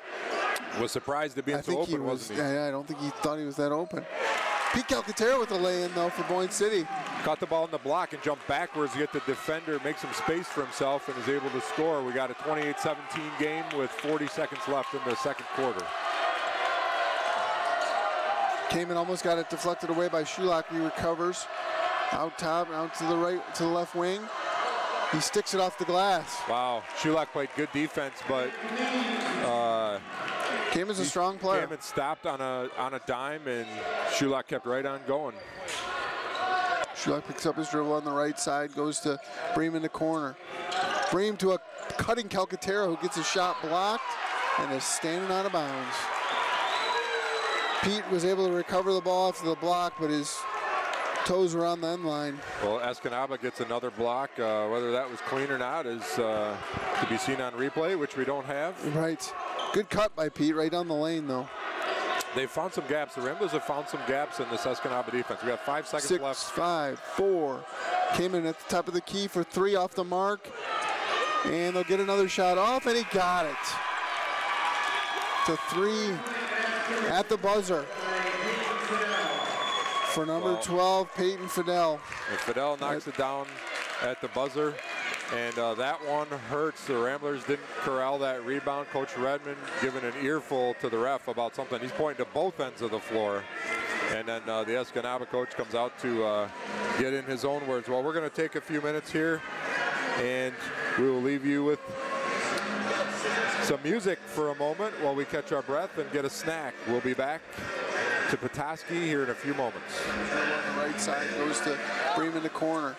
Was surprised to be so open, wasn't he? Yeah, I don't think he thought he was that open. Pete Calcaterra with the lay-in, though, for Boyne City. Caught the ball in the block and jumped backwards to get the defender, make some space for himself, and is able to score. We got a 28-17 game with 40 seconds left in the second quarter. Kamen almost got it deflected away by Shulock. He recovers. Out top, out to the right, to the left wing. He sticks it off the glass. Wow, Shulock played good defense, but Kamen's a strong player. Kamen stopped on a dime, and Shulock kept right on going. Shulock picks up his dribble on the right side, goes to Bream in the corner. Bream to a cutting Calcaterra who gets his shot blocked and is standing out of bounds. Pete was able to recover the ball after the block, but his toes were on the end line. Well, Escanaba gets another block. Whether that was clean or not is to be seen on replay, which we don't have. Right. Good cut by Pete right down the lane, though. They've found some gaps. The Ramblers have found some gaps in this Escanaba defense. We got 5 seconds left. 6, 5, 4. Came in at the top of the key for 3 off the mark. And they'll get another shot off, and he got it. To 3 at the buzzer. For number 12, Peyton Fidel. And Fidel knocks it down at the buzzer. And that one hurts. The Ramblers didn't corral that rebound. Coach Redmond giving an earful to the ref about something. He's pointing to both ends of the floor. And then the Escanaba coach comes out to get in his own words. Well, we're going to take a few minutes here, and we will leave you with some music for a moment while we catch our breath and get a snack. We'll be back to Petoskey here in a few moments. On the right side goes to Bream in the corner.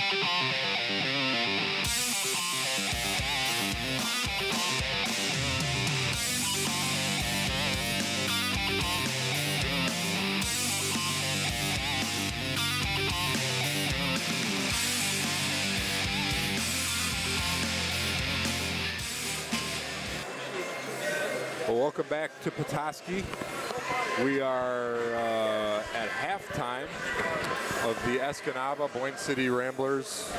Well, welcome back to Petoskey. We are at halftime of the Escanaba Boyne City Ramblers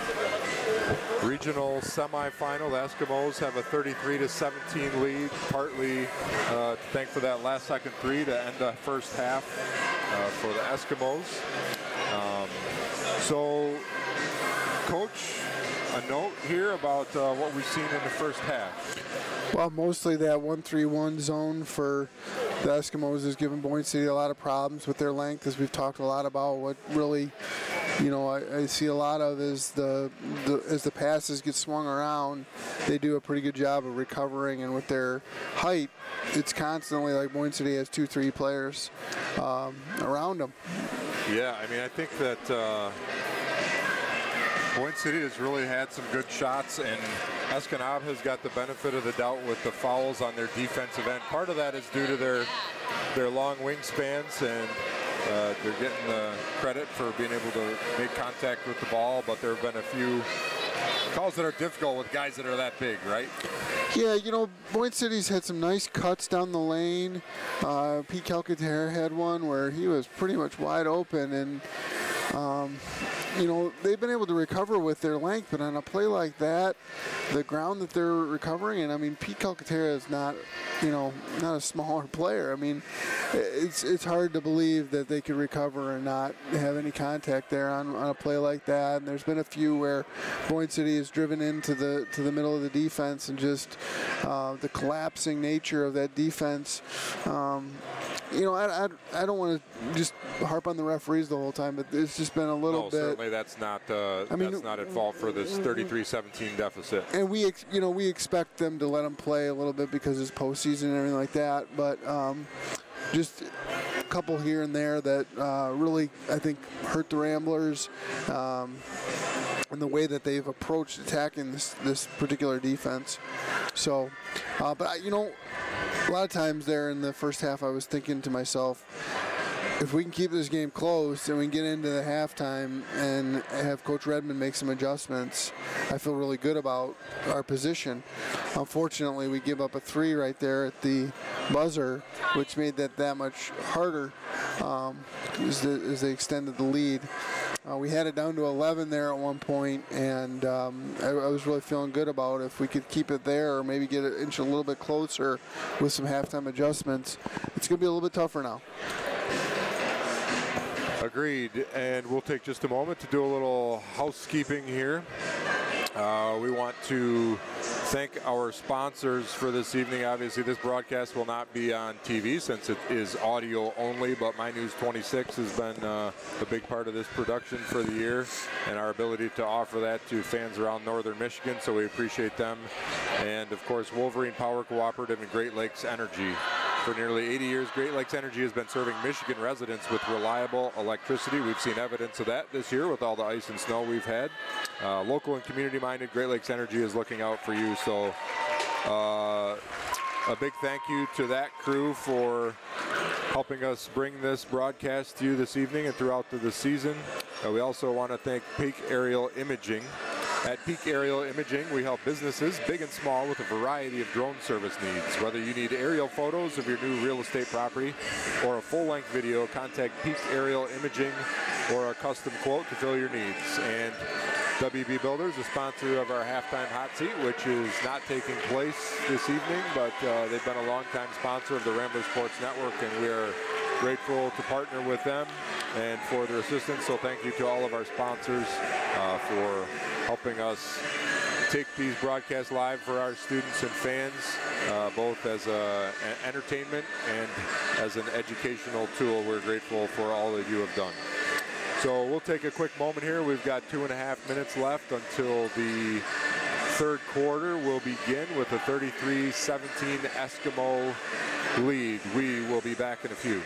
regional semifinal. The Eskimos have a 33-17 lead, partly thanks for that last second three to end the first half for the Eskimos. So, Coach, a note here about what we've seen in the first half. Well, mostly that 1-3-1 zone for the Eskimos has given Boyne City a lot of problems with their length, as we've talked a lot about. What really, you know, I see a lot of is as the passes get swung around, they do a pretty good job of recovering, and with their height, it's constantly like Boyne City has 2-3 players around them. Yeah, I mean, I think that Boyne City has really had some good shots, and Escanaba has got the benefit of the doubt with the fouls on their defensive end. Part of that is due to their long wingspans, and they're getting the credit for being able to make contact with the ball, but there have been a few calls that are difficult with guys that are that big, right? Yeah, you know, Boyne City's had some nice cuts down the lane. Pete Calcaterra had one where he was pretty much wide open, and you know, they've been able to recover with their length, but on a play like that, the ground that they're recovering in, I mean, Pete Calcaterra is not, you know, not a smaller player. I mean, it's hard to believe that they could recover and not have any contact there on a play like that. And there's been a few where Boyne City is driven into the middle of the defense, and just the collapsing nature of that defense. You know, I don't want to just harp on the referees the whole time, but it's just been a little bit. Certainly that's not. I mean, that's not at fault for this 33-17 deficit. And we expect them to let them play a little bit because it's postseason and everything like that. But just a couple here and there that really, I think, hurt the Ramblers. And the way that they've approached attacking this particular defense. So, but you know, a lot of times there in the first half, I was thinking to myself, if we can keep this game close and we can get into the halftime and have Coach Redmond make some adjustments, I feel really good about our position. Unfortunately, we give up a 3 right there at the buzzer, which made that much harder as they extended the lead. We had it down to 11 there at one point, and I was really feeling good about if we could keep it there or maybe get it inch a little bit closer with some halftime adjustments. It's going to be a little bit tougher now. Agreed, and we'll take just a moment to do a little housekeeping here. We want to thank our sponsors for this evening. Obviously, this broadcast will not be on TV since it is audio only, but My News 26 has been a big part of this production for the year and our ability to offer that to fans around northern Michigan, so we appreciate them. And, of course, Wolverine Power Cooperative and Great Lakes Energy. For nearly 80 years, Great Lakes Energy has been serving Michigan residents with reliable electricity. We've seen evidence of that this year with all the ice and snow we've had. Local and community-minded, Great Lakes Energy is looking out for you. So a big thank you to that crew for helping us bring this broadcast to you this evening and throughout the season. We also want to thank Peak Aerial Imaging. At Peak Aerial Imaging, we help businesses, big and small, with a variety of drone service needs. Whether you need aerial photos of your new real estate property or a full-length video, contact Peak Aerial Imaging or a custom quote to fill your needs. And WB Builders, a sponsor of our halftime hot seat, which is not taking place this evening, but they've been a longtime sponsor of the Ramblers Sports Network, and we are grateful to partner with them and for their assistance. So thank you to all of our sponsors for helping us take these broadcasts live for our students and fans, both as an entertainment and as an educational tool. We're grateful for all that you have done. So we'll take a quick moment here. We've got 2.5 minutes left until the third quarter will begin with a 33-17 Eskimo lead. We will be back in a few.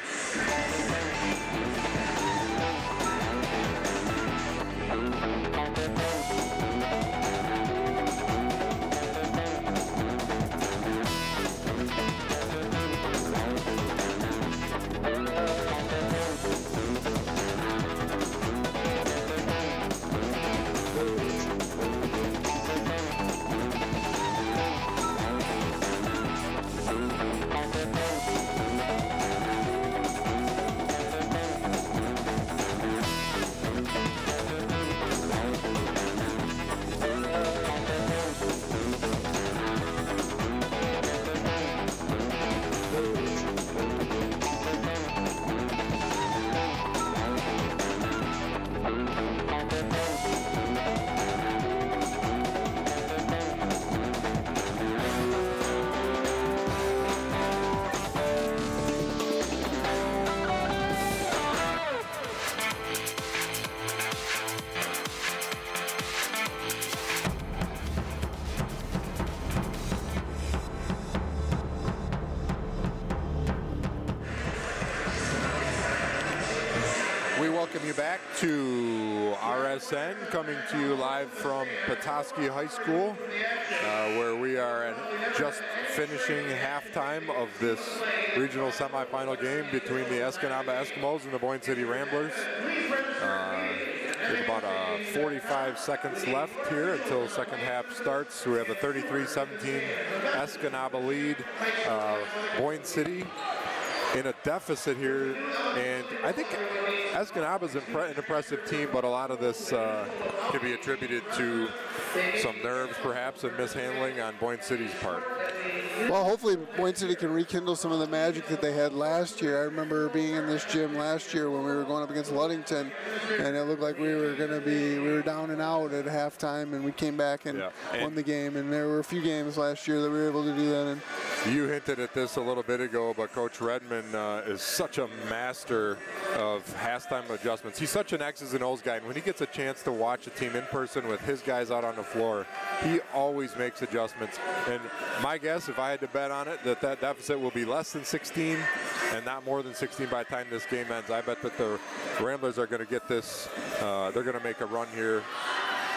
back to RSN, coming to you live from Petoskey High School, where we are just finishing halftime of this regional semifinal game between the Escanaba Eskimos and the Boyne City Ramblers. There's about 45 seconds left here until second half starts. We have a 33-17 Escanaba lead. Boyne City in a deficit here, and I think Escanaba's an impressive team, but a lot of this can be attributed to some nerves perhaps and mishandling on Boyne City's part. Well, hopefully Boyne City can rekindle some of the magic that they had last year. I remember being in this gym last year when we were going up against Ludington, and it looked like we were down and out at halftime, and we came back and won the game. And there were a few games last year that we were able to do that in. You hinted at this a little bit ago, but Coach Redman is such a master of halftime adjustments. He's such an X's and O's guy, and when he gets a chance to watch a team in person with his guys out on the floor, he always makes adjustments. And my guess, if I had to bet on it, that deficit will be less than 16 and not more than 16 by the time this game ends. I bet that the Ramblers are going to get this. They're going to make a run here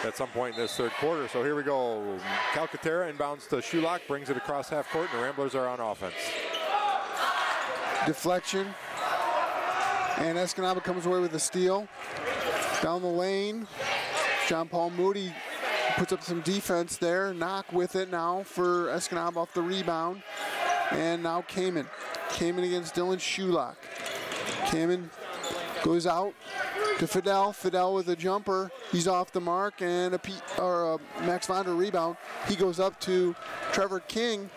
at some point in this third quarter. So here we go. Calcaterra inbounds to Shulock, brings it across half court, and the Ramblers are on offense. Deflection. And Escanaba comes away with a steal. Down the lane, John Paul Moody puts up some defense there. Knock with it now for Escanaba off the rebound. And now Kamen. Kamen against Dylan Shulock. Kamen goes out to Fidel. Fidel with a jumper. He's off the mark, and a Max Vonder rebound. He goes up to Trevor King,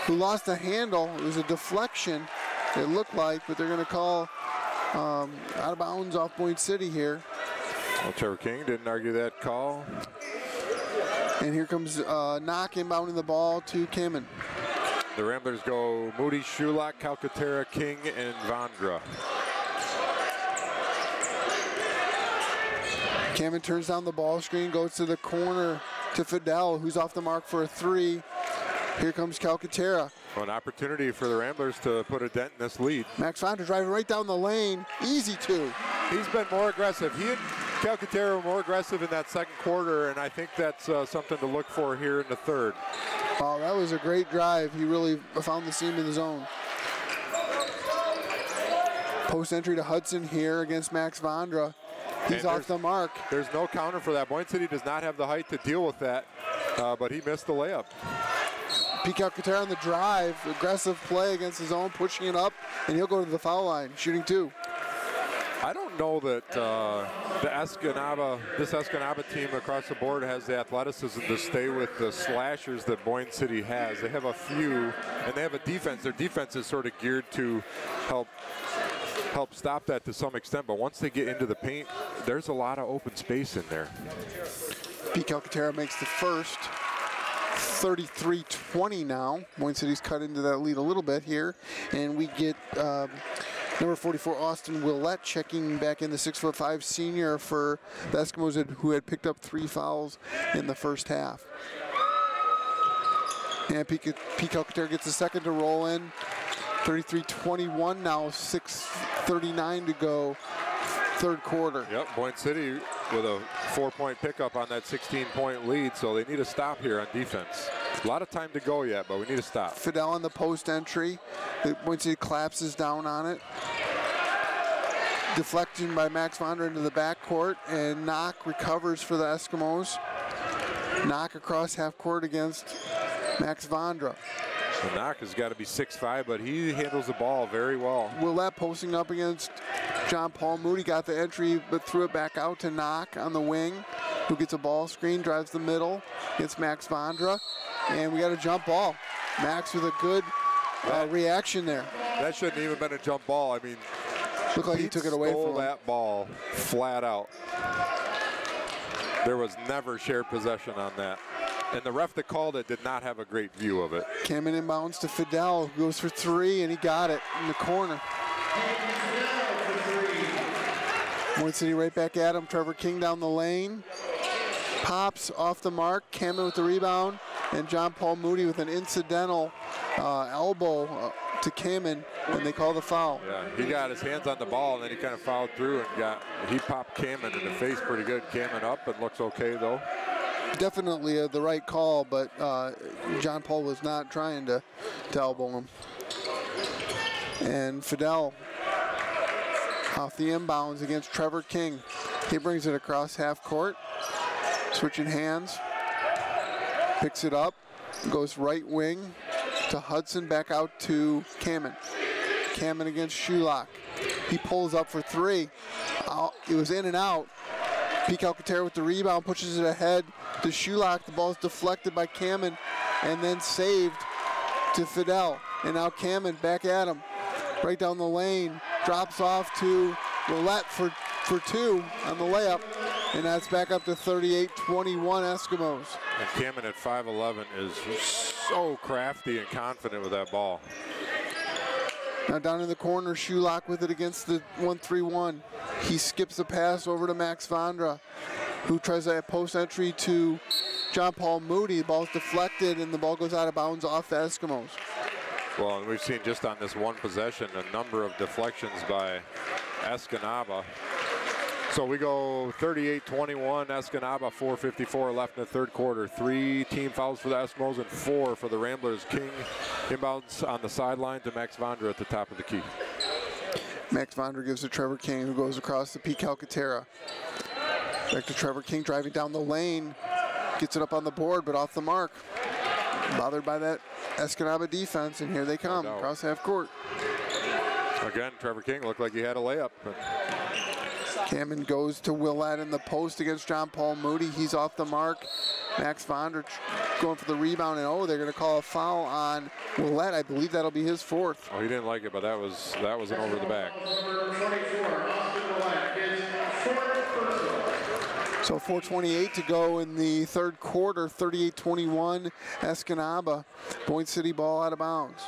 who lost the handle. It was a deflection, it looked like, but they're going to call out of bounds off Boyne City here. Well, Trevor King didn't argue that call. And here comes Knock inbounding the ball to Kamen. The Ramblers go Moody, Shulock, Calcaterra, King, and Vondra. Kamen turns down the ball screen, goes to the corner to Fidel, who's off the mark for a three. Here comes Calcaterra. Well, an opportunity for the Ramblers to put a dent in this lead. Max Vonder driving right down the lane. Easy two. He's been more aggressive. He and Calcaterra were more aggressive in that second quarter, and I think that's something to look for here in the third. Oh, that was a great drive. He really found the seam in the zone. Post entry to Hudson here against Max Vondra. He's off the mark. There's no counter for that. Boyne City does not have the height to deal with that, but he missed the layup. Pete Calcaterra on the drive. Aggressive play against his own, pushing it up, and he'll go to the foul line, shooting two. I don't know that this Escanaba team across the board has the athleticism to stay with the slashers that Boyne City has. They have a few, and they have a defense. Their defense is sort of geared to help stop that to some extent, but once they get into the paint, there's a lot of open space in there. Pete Calcaterra makes the first. 33-20 now. Boyne City's cut into that lead a little bit here, and we get number 44 Austin Willett checking back in, the 6'5" senior for the Eskimos who had picked up 3 fouls in the first half. And Pete Calcaterra gets a second to roll in. 33-21 now, 6:39 to go, third quarter. Yep, Boyne City with a 4-point pickup on that 16-point lead, so they need a stop here on defense. A lot of time to go yet, but we need to stop. Fidel on the post entry. Boyne City collapses down on it. Deflecting by Max Vonder into the backcourt, and Knock recovers for the Eskimos. Knock across half court against Max Vondra. The Knock has got to be 6'5", but he handles the ball very well. Willett posting up against John Paul Moody, got the entry, but threw it back out to Knock on the wing, who gets a ball screen, drives the middle, gets Max Vondra, and we got a jump ball. Max with a good reaction there. That shouldn't even been a jump ball. I mean, looked like he took it away from him. That ball flat out. There was never shared possession on that. And the ref that called it did not have a great view of it. Kamen inbounds to Fidel, who goes for 3, and he got it in the corner. Boyne City right back at him. Trevor King down the lane. Pops off the mark. Kamen with the rebound. And John Paul Moody with an incidental elbow to Kamen, and they call the foul. Yeah, he got his hands on the ball, and then he kind of fouled through and he popped Kamen in the face pretty good. Kamen up and looks okay though. Definitely the right call, but John Paul was not trying to elbow him. And Fidel off the inbounds against Trevor King. He brings it across half court, switching hands, picks it up, goes right wing to Hudson, back out to Kamen. Kamen against Shulock. He pulls up for three. It was in and out. Pete Alcantara with the rebound, pushes it ahead to Shulock. The ball is deflected by Kamen and then saved to Fidel. And now Kamen back at him. Right down the lane, drops off to Roulette for two on the layup, and that's back up to 38-21 Eskimos. And Kamen at 5'11" is so crafty and confident with that ball. Now down in the corner, Shulock with it against the 1-3-1. He skips the pass over to Max Vondra, who tries a post entry to John Paul Moody. The ball's deflected, and the ball goes out of bounds off the Eskimos. Well, and we've seen just on this one possession a number of deflections by Escanaba. So we go 38-21, Escanaba, 4:54 left in the third quarter. 3 team fouls for the Eskimos and 4 for the Ramblers. King inbounds on the sideline to Max Vondra at the top of the key. Max Vondra gives to Trevor King, who goes across to Pete Calcaterra. Back to Trevor King, driving down the lane. Gets it up on the board, but off the mark. Bothered by that Escanaba defense, and here they come across half court. Again, Trevor King looked like he had a layup. But Kamen goes to Willett in the post against John Paul Moody. He's off the mark. Max Vondra going for the rebound, and they're going to call a foul on Willett. I believe that'll be his fourth. Oh, he didn't like it, but that was an over the back. So 4:28 to go in the third quarter, 38-21, Escanaba. Boyne City ball out of bounds.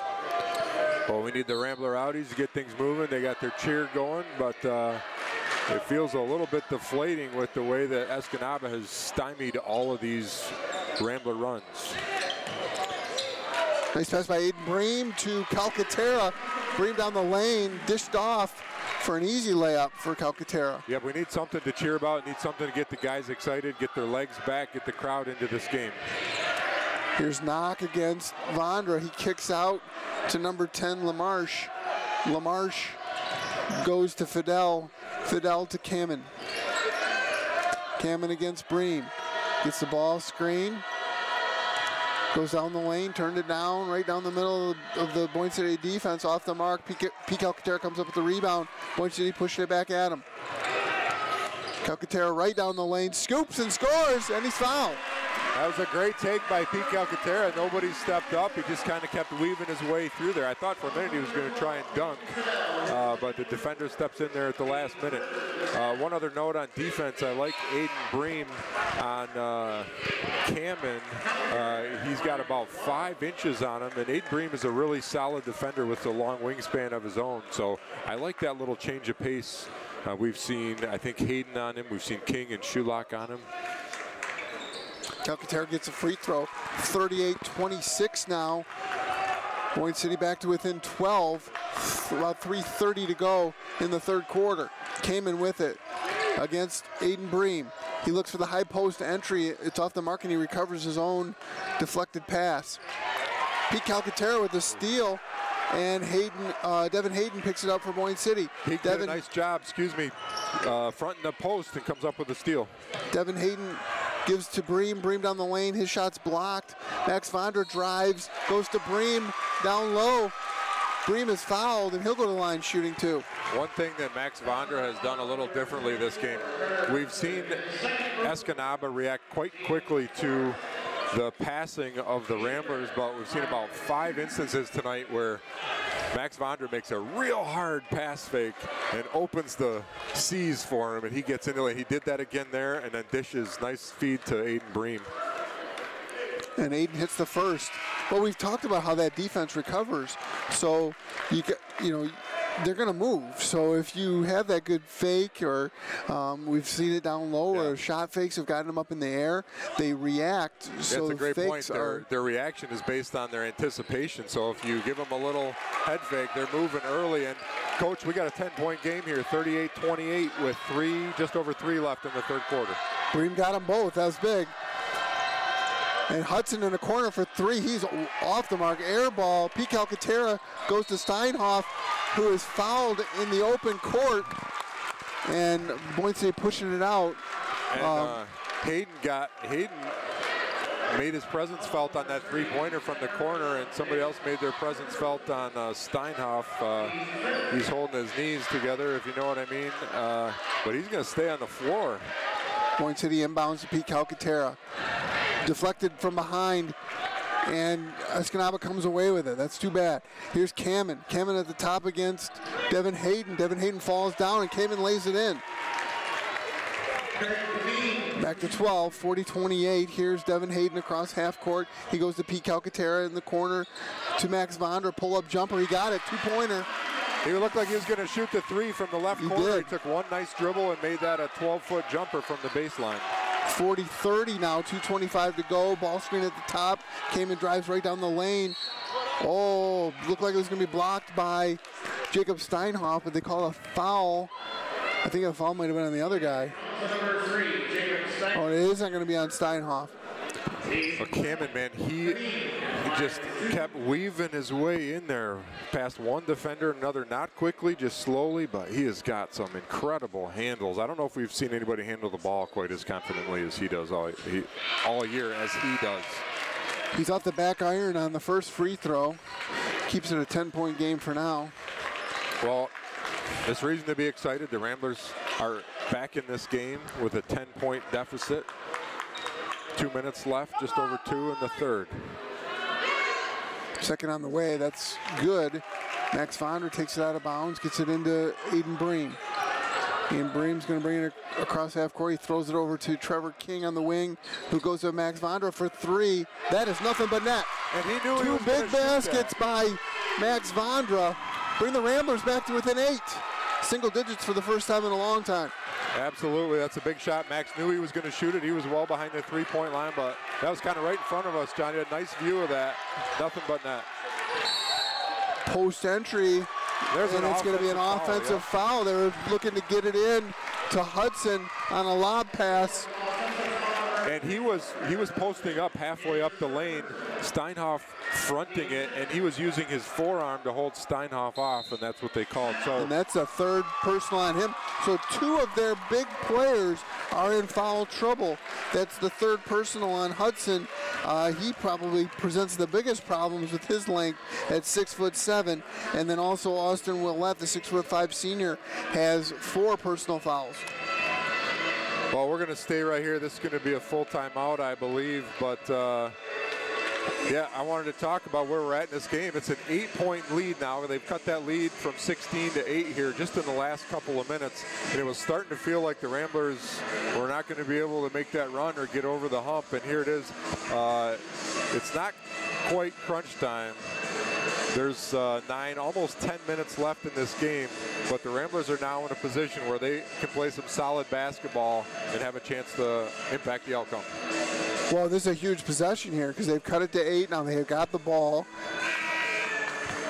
Well, we need the Rambler Outies to get things moving. They got their cheer going, but it feels a little bit deflating with the way that Escanaba has stymied all of these Rambler runs. Nice pass by Aiden Bream to Calcaterra. Bream down the lane, dished off for an easy layup for Calcaterra. Yeah, we need something to cheer about, need something to get the guys excited, get their legs back, get the crowd into this game. Here's Knock against Vondra. He kicks out to number 10, LaMarche. LaMarche goes to Fidel. Fidel to Kamen. Kamen against Bream. Gets the ball screen. Goes down the lane, turned it down, right down the middle of the Boyne City defense, off the mark. Pete Calcaterra comes up with the rebound. Boyne City pushing it back at him. Calcaterra right down the lane, scoops and scores, and he's fouled. That was a great take by Pete Calcaterra. Nobody stepped up. He just kind of kept weaving his way through there. I thought for a minute he was going to try and dunk, but the defender steps in there at the last minute. One other note on defense, I like Aiden Bream on Kamen. He's got about 5 inches on him, and Aiden Bream is a really solid defender with a long wingspan of his own. So I like that little change of pace. We've seen, I think, Hayden on him. We've seen King and Shulock on him. Calcaterra gets a free throw. 38-26 now. Boyne City back to within 12. About 3:30 to go in the third quarter. Kamen with it against Aiden Bream. He looks for the high post entry. It's off the mark, and he recovers his own deflected pass. Pete Calcaterra with the steal, and Devin Hayden picks it up for Boyne City. He did a nice job, fronting the post and comes up with the steal. Devin Hayden gives to Bream. Bream down the lane. His shot's blocked. Max Vondra drives, goes to Bream down low. Bream is fouled, and he'll go to the line shooting too. One thing that Max Vondra has done a little differently this game, we've seen Escanaba react quite quickly to the passing of the Ramblers, but we've seen about 5 instances tonight where Max Vondra makes a real hard pass fake and opens the C's for him, and he gets into it. He did that again there, and then dishes. Nice feed to Aiden Bream. And Aiden hits the first. Well, we've talked about how that defense recovers. So you they're going to move. So if you have that good fake, or we've seen it down low, or shot fakes have gotten them up in the air, they react. So that's a great point. Their reaction is based on their anticipation. So if you give them a little head fake, they're moving early. And Coach, we got a 10-point game here, 38-28 with just over three left in the third quarter. Bream got them both. That was big. And Hudson in the corner for three. He's off the mark. Air ball. Pete Calcaterra goes to Steinhoff, who is fouled in the open court. And Boyne City pushing it out. And Hayden made his presence felt on that three-pointer from the corner, and somebody else made their presence felt on Steinhoff. He's holding his knees together, if you know what I mean. But he's going to stay on the floor. Boyne City inbounds to Pete Calcaterra. Deflected from behind, and Escanaba comes away with it. That's too bad. Here's Kamen. Kamen at the top against Devin Hayden. Devin Hayden falls down, and Kamen lays it in. Back to 12, 40-28. Here's Devin Hayden across half court. He goes to Pete Calcaterra in the corner to Max Vondra. Pull-up jumper. He got it. Two-pointer. He looked like he was going to shoot the three from the left corner. He took one nice dribble and made that a 12-foot jumper from the baseline. 40-30 now, 2:25 to go. Ball screen at the top. Kamen drives right down the lane. Oh, looked like it was going to be blocked by Jacob Steinhoff, but they call a foul. I think a foul might have been on the other guy. Number 3, Jacob Steinhoff. Oh, it isn't going to be on Steinhoff. Well, Kamen, man, he just kept weaving his way in there past one defender, another, not quickly, just slowly, but he has got some incredible handles. I don't know if we've seen anybody handle the ball quite as confidently as he does all year as he does. He's off the back iron on the first free throw. Keeps it a 10-point game for now. Well, there's reason to be excited. The Ramblers are back in this game with a 10-point deficit. 2 minutes left, just over 2 in the third. Second on the way, that's good. Max Vondra takes it out of bounds, gets it into Aiden Bream. Aiden Bream's going to bring it across half court. He throws it over to Trevor King on the wing, who goes to Max Vondra for three. That is nothing but net. And he knew Two big baskets by Max Vondra. Bring the Ramblers back to within 8. Single digits for the first time in a long time. Absolutely, that's a big shot. Max knew he was going to shoot it. He was well behind the three-point line, but that was kind of right in front of us, John. You had a nice view of that. Nothing but net. Post entry, and it's going to be an offensive foul. They were looking to get it in to Hudson on a lob pass. And he was posting up halfway up the lane, Steinhoff fronting it, and he was using his forearm to hold Steinhoff off, and that's what they called. So, and that's a third personal on him. So 2 of their big players are in foul trouble. That's the third personal on Hudson. He probably presents the biggest problems with his length at 6'7", and then also Austin Willett, the 6'5" senior, has 4 personal fouls. Well, we're going to stay right here. This is going to be a full timeout, I believe. But, yeah, I wanted to talk about where we're at in this game. It's an 8-point lead now. They've cut that lead from 16 to 8 here just in the last couple of minutes. And it was starting to feel like the Ramblers were not going to be able to make that run or get over the hump. And here it is. It's not quite crunch time. There's 9, almost 10 minutes left in this game, but the Ramblers are now in a position where they can play some solid basketball and have a chance to impact the outcome. Well, this is a huge possession here because they've cut it to 8. Now they've got the ball.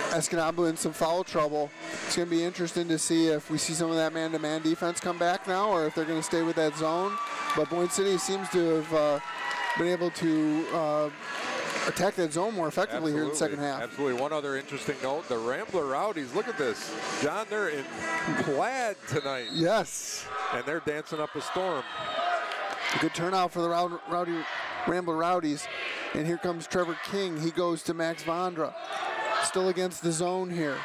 Escanaba in some foul trouble. It's going to be interesting to see if we see some of that man-to-man defense come back now or if they're going to stay with that zone. But Boyne City seems to have been able to attack that zone more effectively here in the second half. Absolutely. One other interesting note, the Rambler Rowdies, look at this. John, they're in plaid tonight. Yes. And they're dancing up a storm. A good turnout for the Rambler Rowdies. And here comes Trevor King. He goes to Max Vondra. Still against the zone here.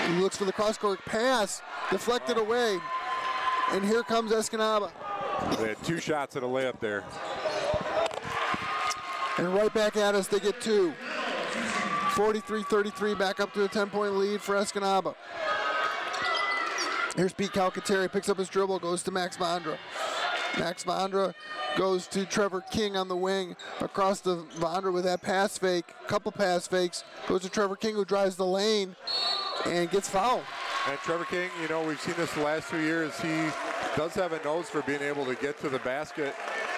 He looks for the cross-court pass. Deflected away. And here comes Escanaba. They had 2 shots at a layup there. And right back at us, they get 2. 43-33, back up to a 10-point lead for Escanaba. Here's Pete Calcaterra, picks up his dribble, goes to Max Vondra. Max Vondra goes to Trevor King on the wing, across the Vondra with that pass fake, couple pass fakes, goes to Trevor King who drives the lane, and gets fouled. And Trevor King, you know, we've seen this the last 2 years. He does have a nose for being able to get to the basket,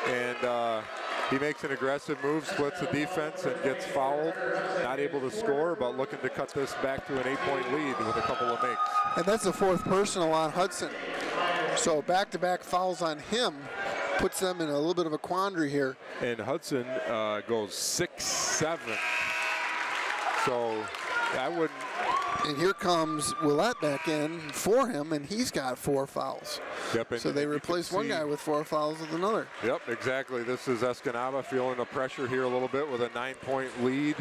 and he makes an aggressive move, splits the defense, and gets fouled. Not able to score, but looking to cut this back to an 8-point lead with a couple of makes. And that's the 4th personal on Hudson. So back-to-back fouls on him puts them in a little bit of a quandary here. And Hudson goes 6-7. So I wouldn't. And here comes Willett back in for him, and he's got 4 fouls. Yep, so they replace one guy with 4 fouls with another. Yep, exactly. This is Escanaba feeling the pressure here a little bit with a 9-point lead.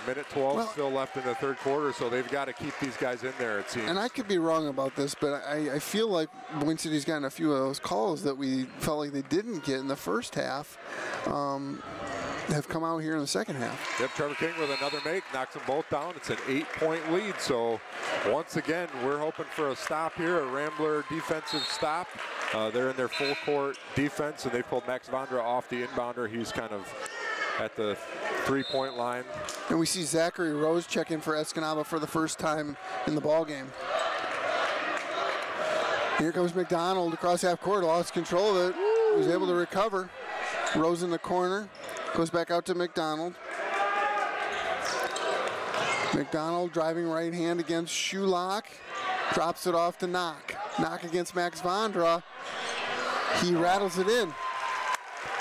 Minute 12 still left in the 3rd quarter, so they've got to keep these guys in there, it seems. And I could be wrong about this, but I feel like Boyne City's gotten a few of those calls that we felt like they didn't get in the first half. Have come out here in the second half. Yep, Trevor King with another make, knocks them both down. It's an 8-point lead, so once again, we're hoping for a stop here, a Rambler defensive stop. They're in their full court defense, and they pulled Max Vondra off the inbounder. He's kind of at the 3-point line. And we see Zachary Rose check in for Escanaba for the first time in the ball game. Here comes McDonald across half court, lost control of it, was able to recover. Rose in the corner. Goes back out to McDonald. McDonald driving right hand against Shulock. Drops it off to Knock. Knock against Max Vondra. He rattles it in.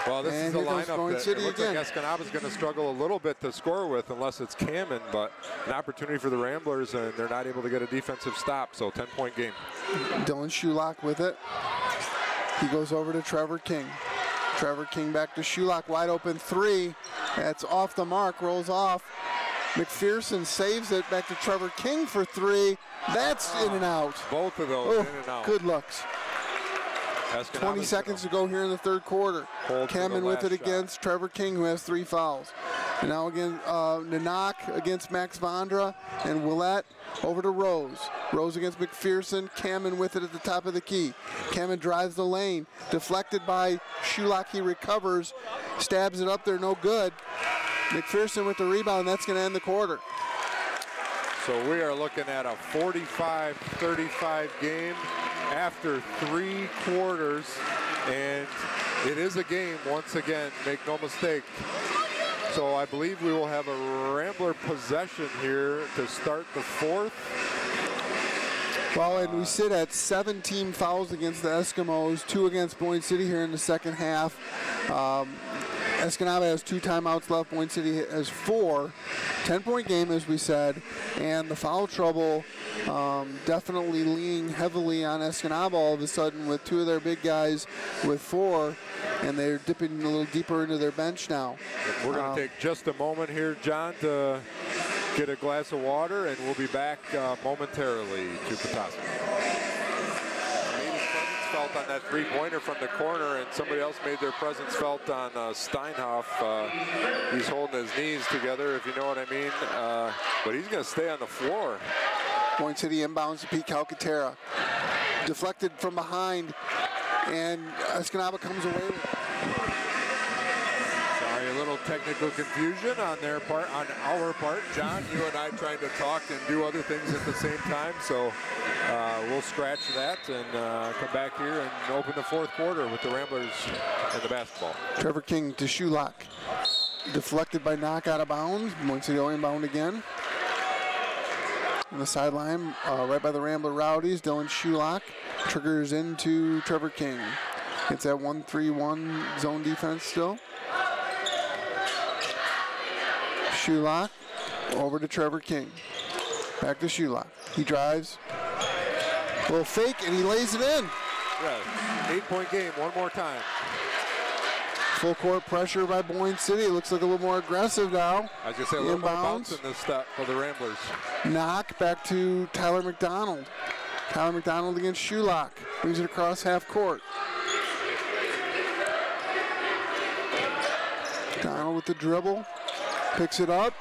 Well, this is a lineup that it looks again. like Escanaba's going to struggle a little bit to score with unless it's Cameron, but an opportunity for the Ramblers, and they're not able to get a defensive stop, so 10-point game. Dylan Shulock with it. He goes over to Trevor King. Trevor King back to Shulock, wide open 3. That's off the mark, rolls off. McPherson saves it, back to Trevor King for 3. That's in and out. Both of those in and out. Good looks. 20 seconds to go here in the 3rd quarter. Cameron with it against Trevor King, who has 3 fouls. And now again, Nanak against Max Vondra, and Willett over to Rose. Rose against McPherson, Cameron with it at the top of the key. Cameron drives the lane, deflected by Shulock, he recovers, stabs it up there, no good. McPherson with the rebound, that's going to end the quarter. So we are looking at a 45-35 game after 3 quarters, and it is a game once again, make no mistake. So I believe we will have a Rambler possession here to start the 4th. Well, and we sit at 17 fouls against the Eskimos, 2 against Boyne City here in the second half. Escanaba has 2 timeouts left. Boyne City has 4. 10-point game, as we said, and the foul trouble definitely leaning heavily on Escanaba all of a sudden with 2 of their big guys with 4, and they're dipping a little deeper into their bench now. We're going to take just a moment here, John, to get a glass of water, and we'll be back momentarily to Petoskey. Made his presence felt on that 3-pointer from the corner, and somebody else made their presence felt on Steinhoff. He's holding his knees together, if you know what I mean, but he's going to stay on the floor. Boyne City inbounds to Pete Calcaterra. Deflected from behind, and Escanaba comes away with it. Sorry, a little technical confusion on their part, on our part. John, you and I trying to talk and do other things at the same time, so we'll scratch that and come back here and open the 4th quarter with the Ramblers and the basketball. Trevor King to Shulock. Deflected by Knock out of bounds. Boyne City inbound again. On the sideline, right by the Rambler Rowdies, Dylan Shulock triggers into Trevor King. It's that 1-3-1 zone defense still. Shulock over to Trevor King. Back to Shulock. He drives. A little fake, and he lays it in. Yeah, 8-point game, one more time. Full court pressure by Boyne City. It looks like a little more aggressive now. I was going to say a little more bounce in this step for the Ramblers. Knock back to Tyler McDonald. Tyler McDonald against Shulock. Brings it across half court. McDonald with the dribble. Picks it up.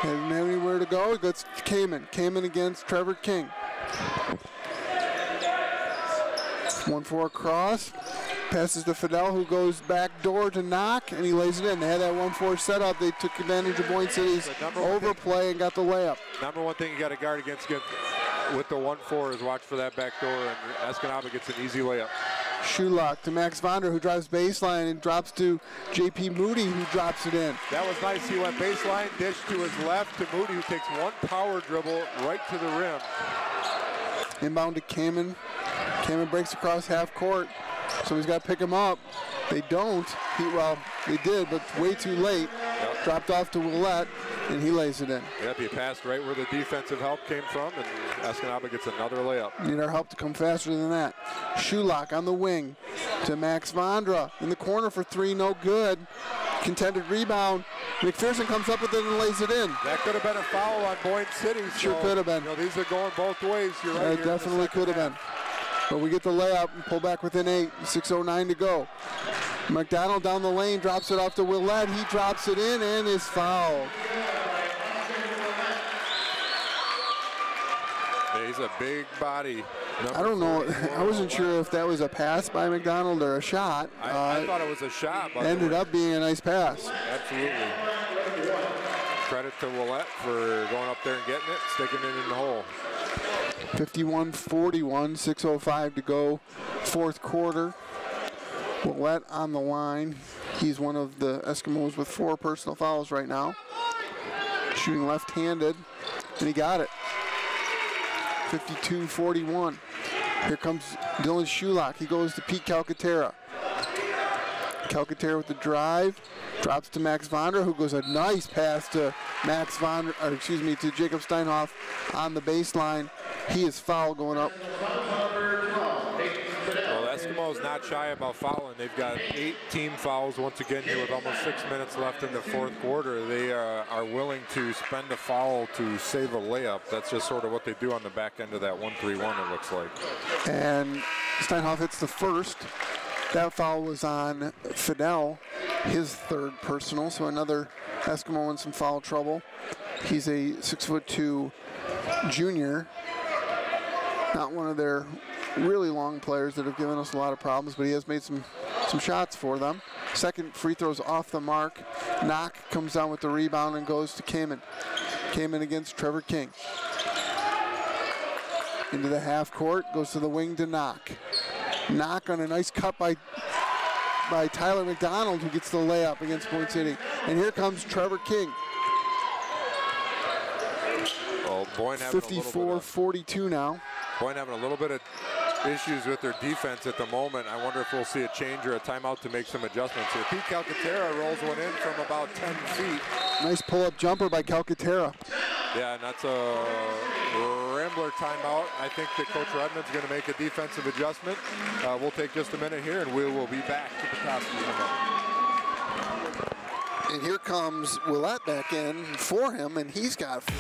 Doesn't have anywhere to go. It goes to Kamen. Kamen against Trevor King. 1-4 cross. Passes to Fidel, who goes back door to Knock, and he lays it in. They had that 1-4 setup. They took advantage of Boyne City's overplay and got the layup. Number one thing you got to guard against with the 1-4 is watch for that back door, and Escanaba gets an easy layup. Shulock to Max Vonder, who drives baseline and drops to J.P. Moody, who drops it in. That was nice. He went baseline, dish to his left to Moody, who takes one power dribble right to the rim. Inbound to Kamen. Kamen breaks across half court. Somebody's got to pick him up. They don't. Well, they did, but way too late. Yep. Dropped off to Willette, and he lays it in. Yep, he passed right where the defensive help came from, and Escanaba gets another layup. Need our help to come faster than that. Shulock on the wing to Max Vondra. In the corner for three, no good. Contended rebound. McPherson comes up with it and lays it in. That could have been a foul on Boyne City. Sure could have been. You know, these are going both ways. You're right. It definitely could have been. But we get the layup and pull back within 8. 6:09 to go. McDonald down the lane, drops it off to Willette. He drops it in and is fouled. Yeah, he's a big body. I don't know. I wasn't sure if that was a pass by McDonald or a shot. I thought it was a shot. Ended up being a nice pass. Absolutely. Credit to Willette for going up there and getting it, sticking it in the hole. 51-41, 6:05 to go, fourth quarter. Willette on the line. He's one of the Eskimos with 4 personal fouls right now. Shooting left-handed, and he got it. 52-41. Here comes Dylan Shulock. He goes to Pete Calcaterra. Calcaterra with the drive. Drops to Max Vonder, who goes a nice pass to to Jacob Steinhoff on the baseline. He is fouled going up. Well, Eskimos not shy about fouling. They've got 8 team fouls once again here with almost 6 minutes left in the fourth quarter. They are willing to spend a foul to save a layup. That's just sort of what they do on the back end of that 1-3-1, it looks like. And Steinhoff hits the first. That foul was on Fidel, his 3rd personal, so another Eskimo in some foul trouble. He's a 6'2" junior. Not one of their really long players that have given us a lot of problems, but he has made some shots for them. Second free throw's off the mark. Knock comes down with the rebound and goes to Kamen. Kamen against Trevor King. Into the half court, goes to the wing to Knock. Knock on a nice cut by Tyler McDonald, who gets the layup against Boyne City. And here comes Trevor King. Well, Boyne 54-42 now. Boyne having a little bit of issues with their defense at the moment. I wonder if we'll see a change or a timeout to make some adjustments here. Pete Calcaterra rolls one in from about 10 feet. Nice pull-up jumper by Calcaterra. Yeah, and that's a Rambler timeout. I think that Coach Redmond's going to make a defensive adjustment. We'll take just a minute here, and we will be back to Petoskey in a moment. And here comes Willette back in for him, and he's got 4.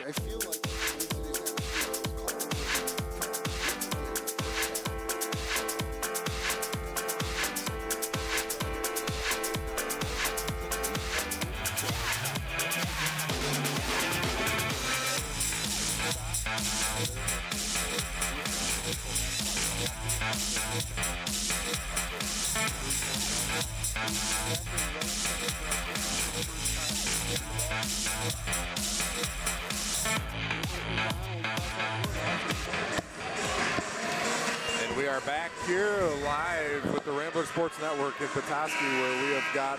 I feel like We are back here live with the Ramblers Sports Network in Petoskey, where we have got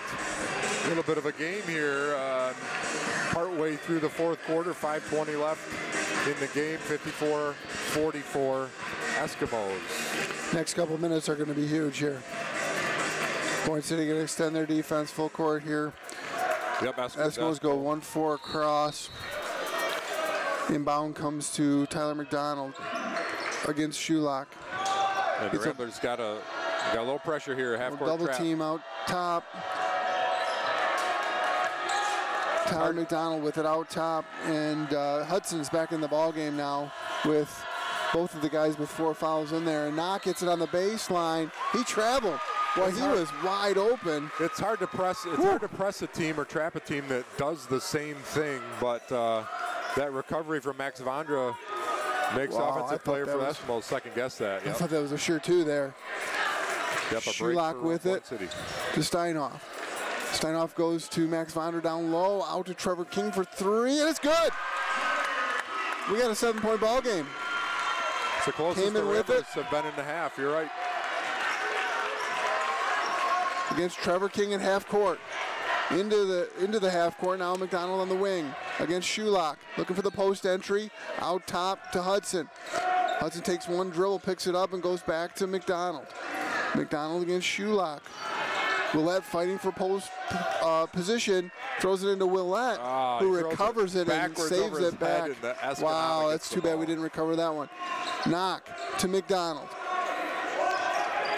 a little bit of a game here. Partway through the fourth quarter, 5:20 left in the game, 54-44 Eskimos. Next couple of minutes are going to be huge here. Boyne City going to extend their defense full court here. Yep, Eskimos go 1-4 across. Inbound comes to Tyler McDonald against Shulock. And the Ramblers got a little pressure here, half-court double trap. team out top. Tyler McDonald with it out top, and Hudson's back in the ball game now with both of the guys with 4 fouls in there. And Knock gets it on the baseline. He traveled. Well, he was wide open. It's hard to press. It's hard to press a team or trap a team that does the same thing. But that recovery from Max Vondra makes offensive player for Eskimo second guess that. I thought that was a sure two there. Yep, Schulock with it to Steinhoff. Steinhoff goes to Max Vondra down low, out to Trevor King for three, and it's good. We got a 7-point ball game. It's the closest the Ramblers have been in the half. You're right. Against Trevor King at half court. Into the half court now. McDonald on the wing against Schulock, looking for the post entry. Out top to Hudson. Hudson takes one dribble, picks it up, and goes back to McDonald. McDonald against Schulock. Willett fighting for post position, throws it into Willett, who recovers it and saves it back. Wow, that's too bad we didn't recover that one. Knock to McDonald.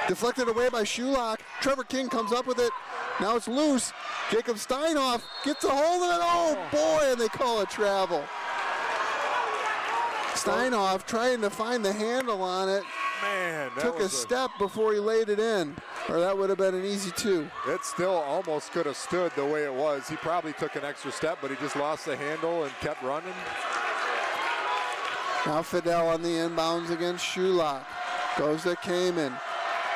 Deflected away by Schulock. Trevor King comes up with it. Now it's loose. Jacob Steinhoff gets a hold of it. Oh boy, and they call it travel. Steinhoff trying to find the handle on it. Man, that took a step before he laid it in, or that would have been an easy two. It still almost could have stood the way it was. He probably took an extra step, but he just lost the handle and kept running. Now Fidel on the inbounds against Schulock. Goes to Kamen.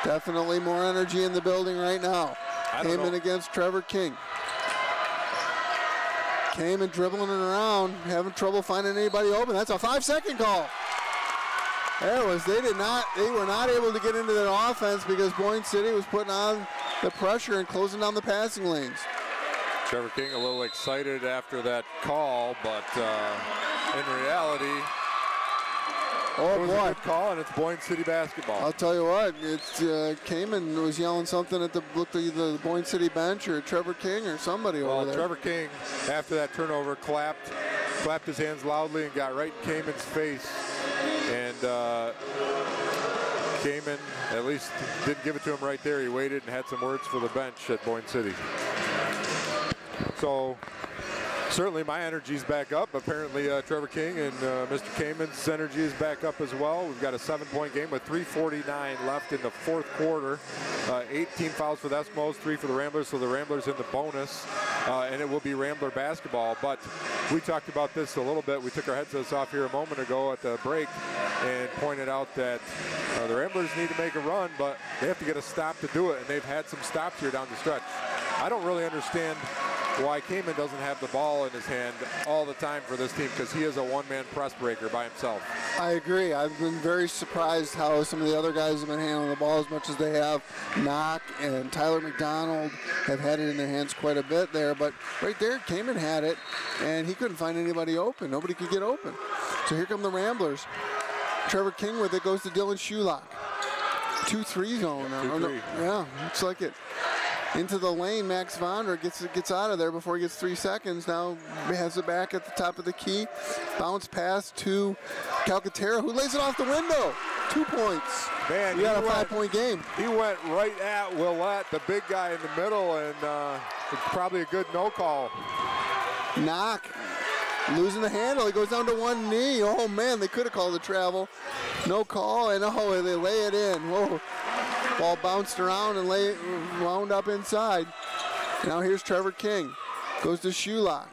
Definitely more energy in the building right now. Kamen against Trevor King. Kamen dribbling it around, having trouble finding anybody open. That's a 5-second call. They were not able to get into their offense because Boyne City was putting on the pressure and closing down the passing lanes. Trevor King a little excited after that call, but in reality, it was a good call, and it's Boyne City basketball. I'll tell you what, it's Kamen was yelling something at looked at either the Boyne City bench or Trevor King or somebody over there. Trevor King, after that turnover, clapped his hands loudly and got right in Kamen's face. And Kamen at least didn't give it to him right there. He waited and had some words for the bench at Boyne City. So certainly my energy's back up. Apparently Trevor King and Mr. Kamen's energy is back up as well. We've got a 7-point game with 3:49 left in the fourth quarter. 18 fouls for the Eskimos, 3 for the Ramblers, so the Ramblers in the bonus. And it will be Rambler basketball. But we talked about this a little bit. We took our headsets off here a moment ago at the break and pointed out that the Ramblers need to make a run, but they have to get a stop to do it, and they've had some stops here down the stretch. I don't really understand why Kamen doesn't have the ball in his hand all the time for this team, because he is a one-man press breaker by himself. I agree. I've been very surprised how some of the other guys have been handling the ball as much as they have. Knock and Tyler McDonald have had it in their hands quite a bit there, but right there, Kamen had it, and he couldn't find anybody open. Nobody could get open. So here come the Ramblers. Trevor King with it goes to Dylan Schulock. 2-3 zone now. 2-3. Yeah, looks like it. Into the lane, Max Vondra gets out of there before he gets 3 seconds. Now has it back at the top of the key. Bounce pass to Calcaterra, who lays it off the window. 2 points. Man, we got a 5-point game. He went right at Willett, the big guy in the middle, and it's probably a good no call. Knock. Losing the handle. He goes down to one knee. Oh, man, they could have called the travel. No call, and oh, they lay it in. Whoa. Ball bounced around and wound up inside. Now here's Trevor King. Goes to Schulock.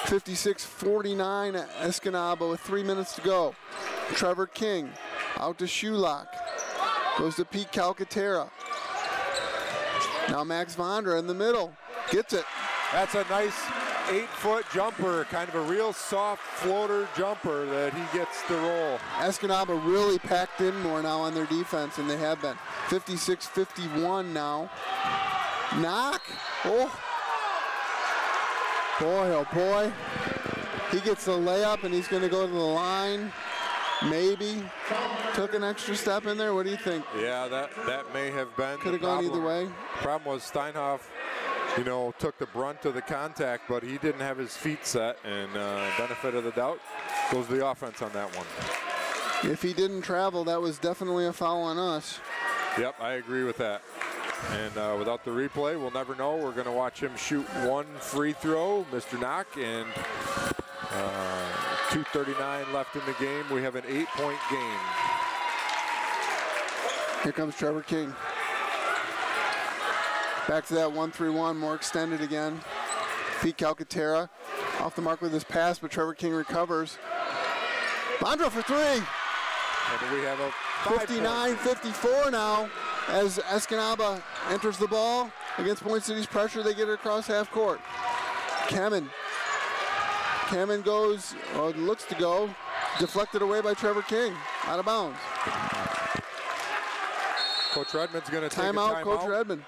56-49 Escanaba with 3 minutes to go. Trevor King out to Schulock. Goes to Pete Calcaterra. Now Max Vondra in the middle. Gets it. That's a nice 8-foot jumper, kind of a real soft floater jumper that he gets to roll. Escanaba really packed in more now on their defense, and they have been. 56-51 now. Knock. Oh. Boy, oh boy. He gets the layup, and he's going to go to the line. Maybe. Took an extra step in there. What do you think? Yeah, that may have been. Could have gone either way. Problem was Steinhoff, took the brunt of the contact, but he didn't have his feet set, and benefit of the doubt goes to the offense on that one. If he didn't travel, that was definitely a foul on us. Yep, I agree with that. And without the replay, we'll never know. We're going to watch him shoot one free throw, Mr. Knock, and 2:39 left in the game. We have an 8-point game. Here comes Trevor King. Back to that 1-3-1, more extended again. Pete Calcaterra off the mark with his pass, but Trevor King recovers. Vondra for three. And we have a 59-54 now as Escanaba enters the ball. Against Boyne City's pressure, they get it across half court. Kamen goes, or looks to go, deflected away by Trevor King, out of bounds. Coach Redmond's going to take a timeout. Coach Redmond.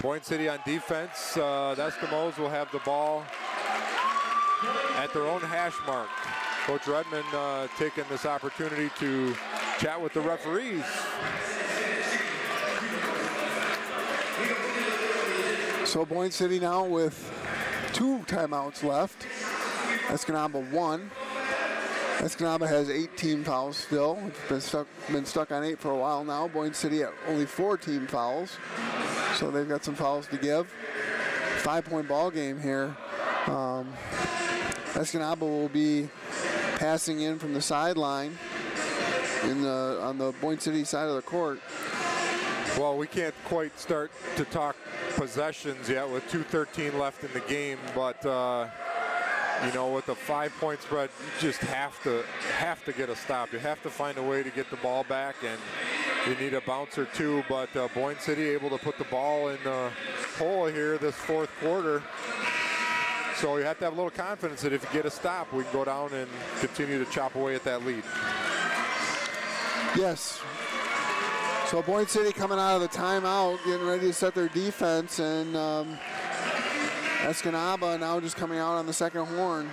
Boyne City on defense. The Eskimos will have the ball at their own hash mark. Coach Redmond taking this opportunity to chat with the referees. So Boyne City now with 2 timeouts left. Escanaba 1. Escanaba has 8 team fouls still. It's been stuck on 8 for a while now. Boyne City at only 4 team fouls. So they've got some fouls to give. 5-point ball game here. Escanaba will be passing in from the sideline on the Boyne City side of the court. Well, we can't quite start to talk possessions yet with 2:13 left in the game, but you know, with a 5-point spread, you just have to get a stop. You have to find a way to get the ball back, and you need a bounce or two. But Boyne City able to put the ball in the hole here this 4th quarter. So you have to have a little confidence that if you get a stop, we can go down and continue to chop away at that lead. Yes. So Boyne City coming out of the timeout, getting ready to set their defense, and Escanaba now just coming out on the second horn.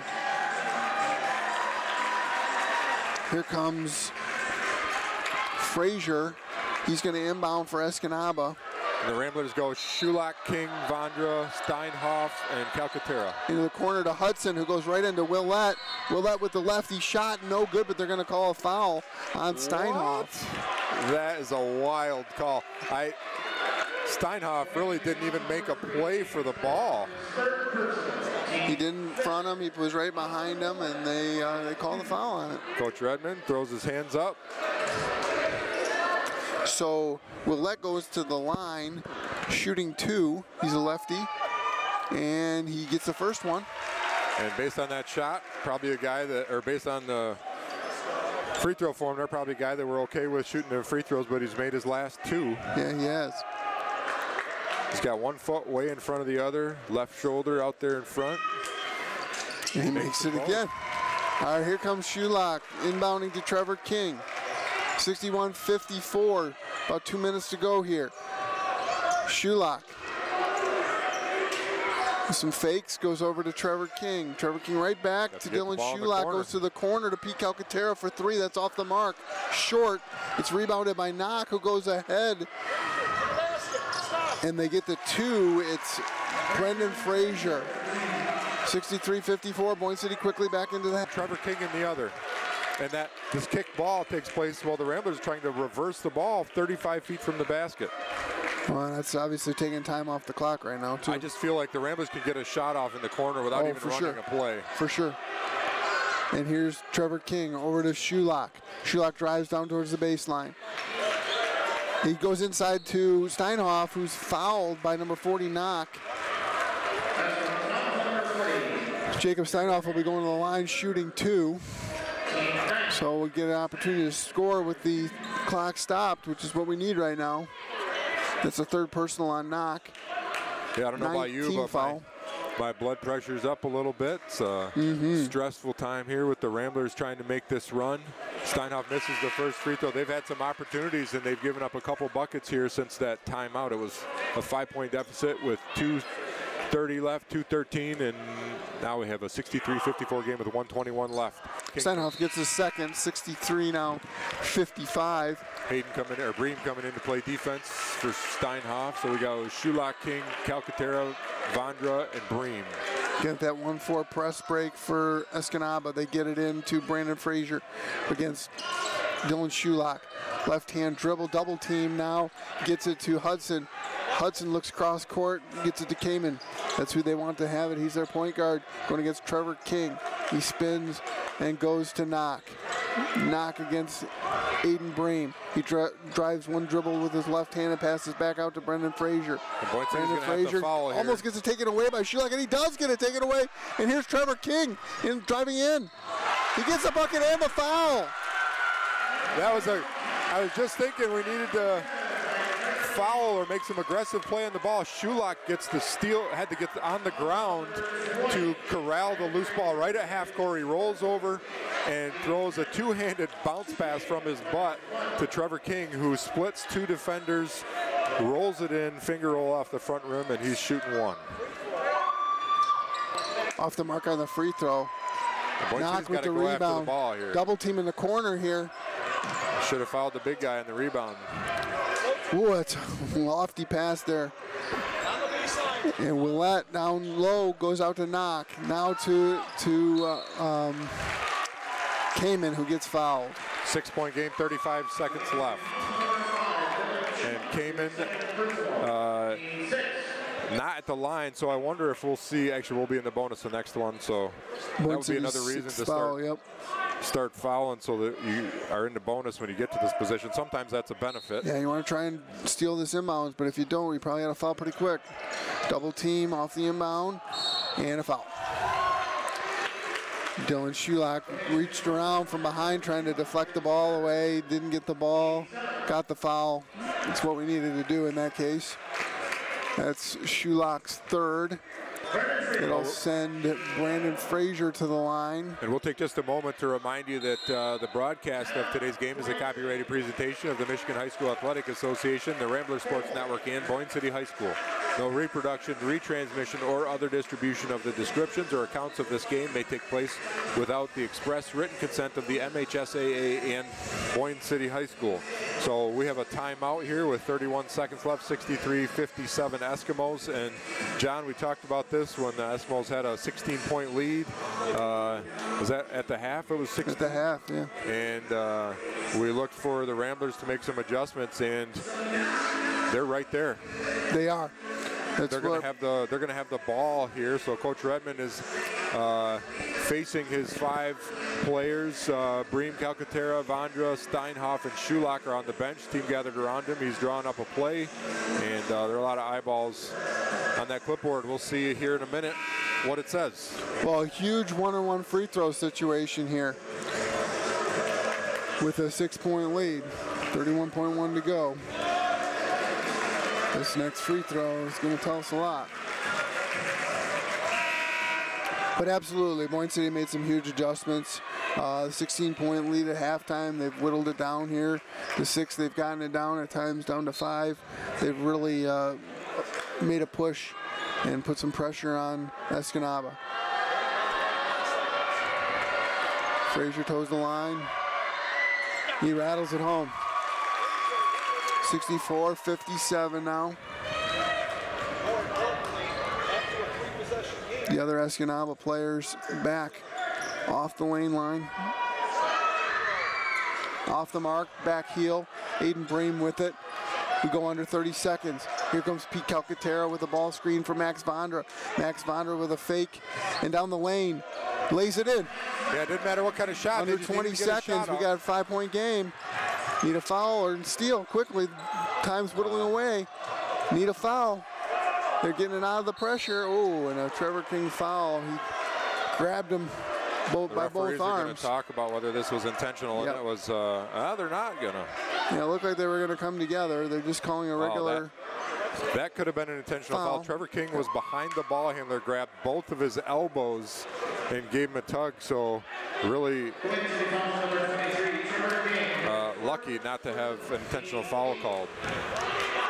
Here comes Frazier. He's going to inbound for Escanaba. And the Ramblers go Shulak, King, Vondra, Steinhoff, and Calcaterra. Into the corner to Hudson, who goes right into Willett. Willett with the lefty shot, no good, but they're going to call a foul on Steinhoff. That is a wild call. Steinhoff really didn't even make a play for the ball. He didn't front him, he was right behind him, and they called the foul on it. Coach Redmond throws his hands up. So Willett goes to the line, shooting 2. He's a lefty, and he gets the first one. And based on that shot, probably a guy that, or based on the free throw form, they're probably a guy that we're okay with shooting the free throws, but he's made his last 2. Yeah, he has. He's got 1 foot way in front of the other, left shoulder out there in front. And he makes it again. All right, here comes Shulak, inbounding to Trevor King. 61-54, about 2 minutes to go here. Shulak. With some fakes, goes over to Trevor King. Trevor King right back to Dylan Shulak, goes to the corner to Pete Calcaterra for 3. That's off the mark. Short. It's rebounded by Knock, who goes ahead. And they get the 2. It's Brendan Frazier. 63-54, Boyne City quickly back into that. Trevor King in the other. And this kick ball takes place while the Ramblers are trying to reverse the ball 35 feet from the basket. Well, that's obviously taking time off the clock right now, too. I just feel like the Ramblers can get a shot off in the corner without even running a play. For sure. And here's Trevor King over to Shulak. Shulak drives down towards the baseline. He goes inside to Steinhoff, who's fouled by number 40, Knock. Jacob Steinhoff will be going to the line shooting 2. So we'll get an opportunity to score with the clock stopped, which is what we need right now. That's the 3rd personal on Knock. Yeah, I don't know about you, but my blood pressure's up a little bit. It's a stressful time here with the Ramblers trying to make this run. Steinhoff misses the first free throw. They've had some opportunities, and they've given up a couple buckets here since that timeout. It was a 5-point deficit with 2:30 left, 2:13, and now we have a 63-54 game with 1:21 left. Steinhoff gets his second, 63 now, 55. Hayden coming in, or Bream coming in to play defense for Steinhoff. So we go Shulak, King, Calcaterra, Vondra, and Bream. Get that 1-4 press break for Escanaba. They get it into Brandon Frazier against Dylan Shulak. Left hand dribble, double team now. Gets it to Hudson. Hudson looks cross court, gets it to Kamen. That's who they want to have it. He's their point guard going against Trevor King. He spins and goes to Knock. knock against Aiden Bream. He drives one dribble with his left hand and passes back out to Brendan Frazier. Brendan Frazier almost gets it taken away by Shulak, and he does get it taken away. And here's Trevor King driving in. He gets a bucket and the foul. I was just thinking we needed to foul or make some aggressive play on the ball. Shulak gets the steal, had to get on the ground to corral the loose ball right at half court. He rolls over and throws a two-handed bounce pass from his butt to Trevor King, who splits two defenders, rolls it in, finger roll off the front rim, and he's shooting one. Off the mark on the free throw. Knock with the rebound. Double team in the corner here. Should have fouled the big guy on the rebound. Ooh, it's a lofty pass there. And Willette down low goes out to Knock. Now to Kamen, who gets fouled. 6-point game, 35 seconds left. And Kamen not at the line, so I wonder if we'll see, actually we'll be in the bonus the next one, so that would be another reason to start fouling so that you are in the bonus when you get to this position. Sometimes that's a benefit. Yeah, you want to try and steal this inbounds, but if you don't, you probably got to foul pretty quick. Double team off the inbound, and a foul. Dylan Shulak reached around from behind trying to deflect the ball away, didn't get the ball, got the foul. That's what we needed to do in that case. That's Shulak's third. It'll send Brandon Frazier to the line. And we'll take just a moment to remind you that the broadcast of today's game is a copyrighted presentation of the Michigan High School Athletic Association, the Ramblers Sports Network, and Boyne City High School. No reproduction, retransmission, or other distribution of the descriptions or accounts of this game may take place without the express written consent of the MHSAA and Boyne City High School. So we have a timeout here with 31 seconds left, 63-57 Eskimos. And John, we talked about this when the Eskimos had a 16-point lead. Was that at the half? It was 16. At the half, yeah. And we looked for the Ramblers to make some adjustments, and they're right there. They are. They're going to have the ball here. So Coach Redmond is facing his 5 players. Bream, Calcaterra, Vondra, Steinhoff, and Shulak are on the bench. Team gathered around him. He's drawing up a play, and there are a lot of eyeballs on that clipboard. We'll see here in a minute what it says. Well, a huge one-on-one free throw situation here with a 6-point lead. 31.1 to go. This next free throw is going to tell us a lot. But absolutely, Boyne City made some huge adjustments. 16-point lead at halftime. They've whittled it down here to 6. They've gotten it down at times down to 5. They've really made a push and put some pressure on Escanaba. Frazier toes the line. He rattles it home. 64-57 now. The other Escanaba players back off the lane line. Off the mark, back heel. Aiden Bream with it. We go under 30 seconds. Here comes Pete Calcaterra with a ball screen for Max Vondra. Max Vondra with a fake and down the lane. Lays it in. Yeah, it didn't matter what kind of shot. Under 20 seconds, we got a 5-point game. Need a foul or steal quickly. Time's whittling away. Need a foul. They're getting it out of the pressure. Oh, and a Trevor King foul. He grabbed him by both arms. Are going to talk about whether this was intentional, and it was. They're not gonna. Yeah, it looked like they were going to come together. They're just calling a regular. That could have been an intentional foul. Trevor King was behind the ball handler, grabbed both of his elbows, and gave him a tug. So really lucky not to have an intentional foul called.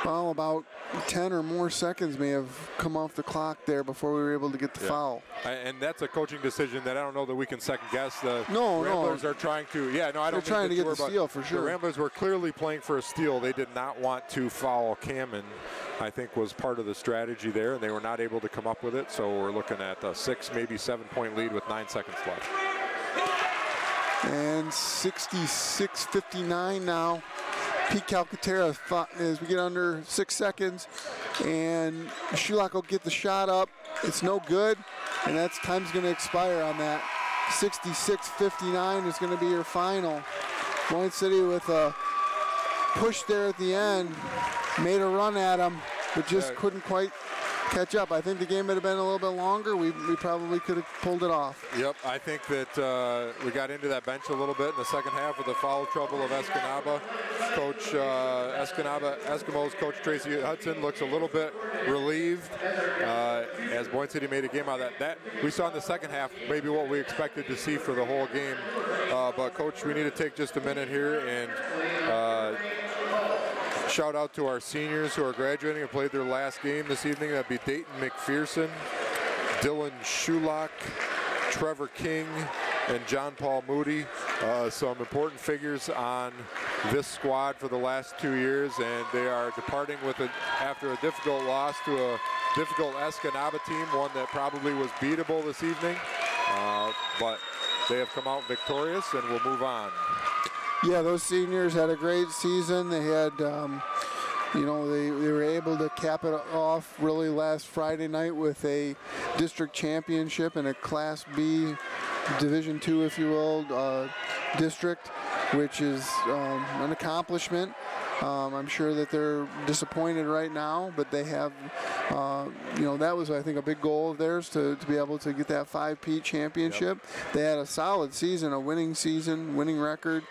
Well, about 10 or more seconds may have come off the clock there before we were able to get the foul. And that's a coaching decision that I don't know that we can second guess. The No. Ramblers are trying to, I don't They're trying to get the steal for sure. The Ramblers were clearly playing for a steal. They did not want to foul Kamen, I think was part of the strategy there, and they were not able to come up with it. So we're looking at a 6, maybe 7-point lead with 9 seconds left. And 66-59 now. Pete Calcaterra as we get under 6 seconds, and Shulak will get the shot up. It's no good, and that's time's going to expire on that. 66-59 is going to be your final. Boyne City with a push there at the end, made a run at them, but just couldn't quite catch up. I think the game would have been a little bit longer. We probably could have pulled it off. Yep, I think that we got into that bench a little bit in the second half with the foul trouble of Escanaba. Coach Eskimos coach Tracy Hudson looks a little bit relieved as Boyne City made a game out of that. We saw in the second half maybe what we expected to see for the whole game. But Coach, we need to take just a minute here and shout out to our seniors who are graduating and played their last game this evening. That'd be Dayton McPherson, Dylan Shulock, Trevor King, and John Paul Moody. Some important figures on this squad for the last 2 years, and they are departing with it after a difficult loss to a difficult Escanaba team, one that probably was beatable this evening, but they have come out victorious and will move on. Yeah, those seniors had a great season. They had, you know, they were able to cap it off really last Friday night with a district championship in a Class B, Division II, if you will, district, which is an accomplishment. I'm sure that they're disappointed right now, but they have, you know, that was, I think, a big goal of theirs to be able to get that 5P championship. Yep. They had a solid season, a winning season, winning record.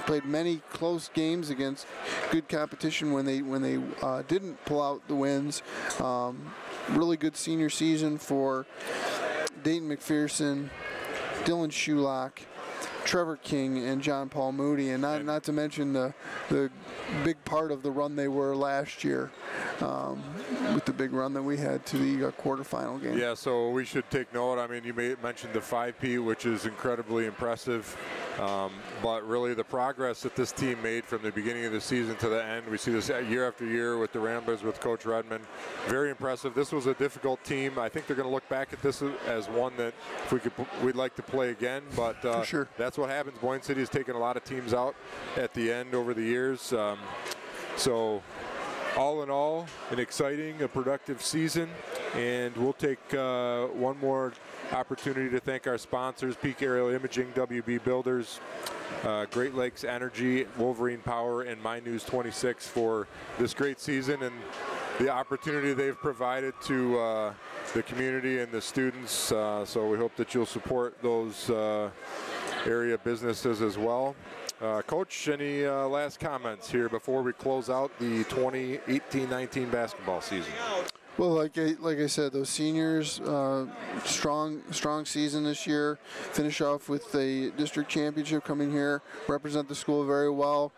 Played many close games against good competition when they didn't pull out the wins. Really good senior season for Dayton McPherson, Dylan Shulock, Trevor King, and John Paul Moody, and not to mention the big part of the run they were last year with the big run that we had to the quarterfinal game. Yeah, so we should take note. I mean, you mentioned the 5P, which is incredibly impressive, but really the progress that this team made from the beginning of the season to the end, we see this year after year with the Ramblers, with Coach Redmond. Very impressive. This was a difficult team. I think they're going to look back at this as one that if we'd like to play again, but for sure. That's what happens. Boyne City has taken a lot of teams out at the end over the years. So all in all, an exciting, a productive season, and we'll take one more opportunity to thank our sponsors: Peak Aerial Imaging, WB Builders, Great Lakes Energy, Wolverine Power, and My News 26 for this great season and the opportunity they've provided to the community and the students. So we hope that you'll support those area businesses as well. Coach, any last comments here before we close out the 2018-19 basketball season? Well, like I said, those seniors, strong season this year. Finish off with the district championship coming here. Represent the school very well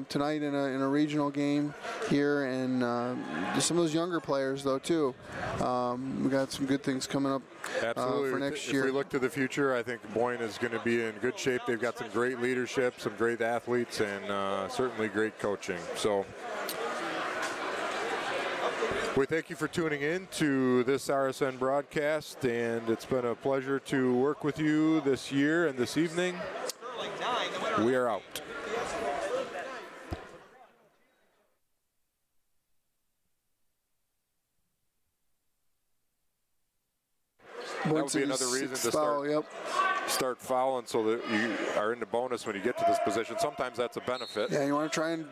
tonight in a regional game here, and some of those younger players though too. We got some good things coming up for next year. If we look to the future, I think Boyne is going to be in good shape. They've got some great leadership, some great athletes, and certainly great coaching. So we thank you for tuning in to this RSN broadcast, and it's been a pleasure to work with you this year and this evening. We are out. That would be another reason to start fouling so that you are in the bonus when you get to this position. Sometimes that's a benefit. Yeah, you want to try and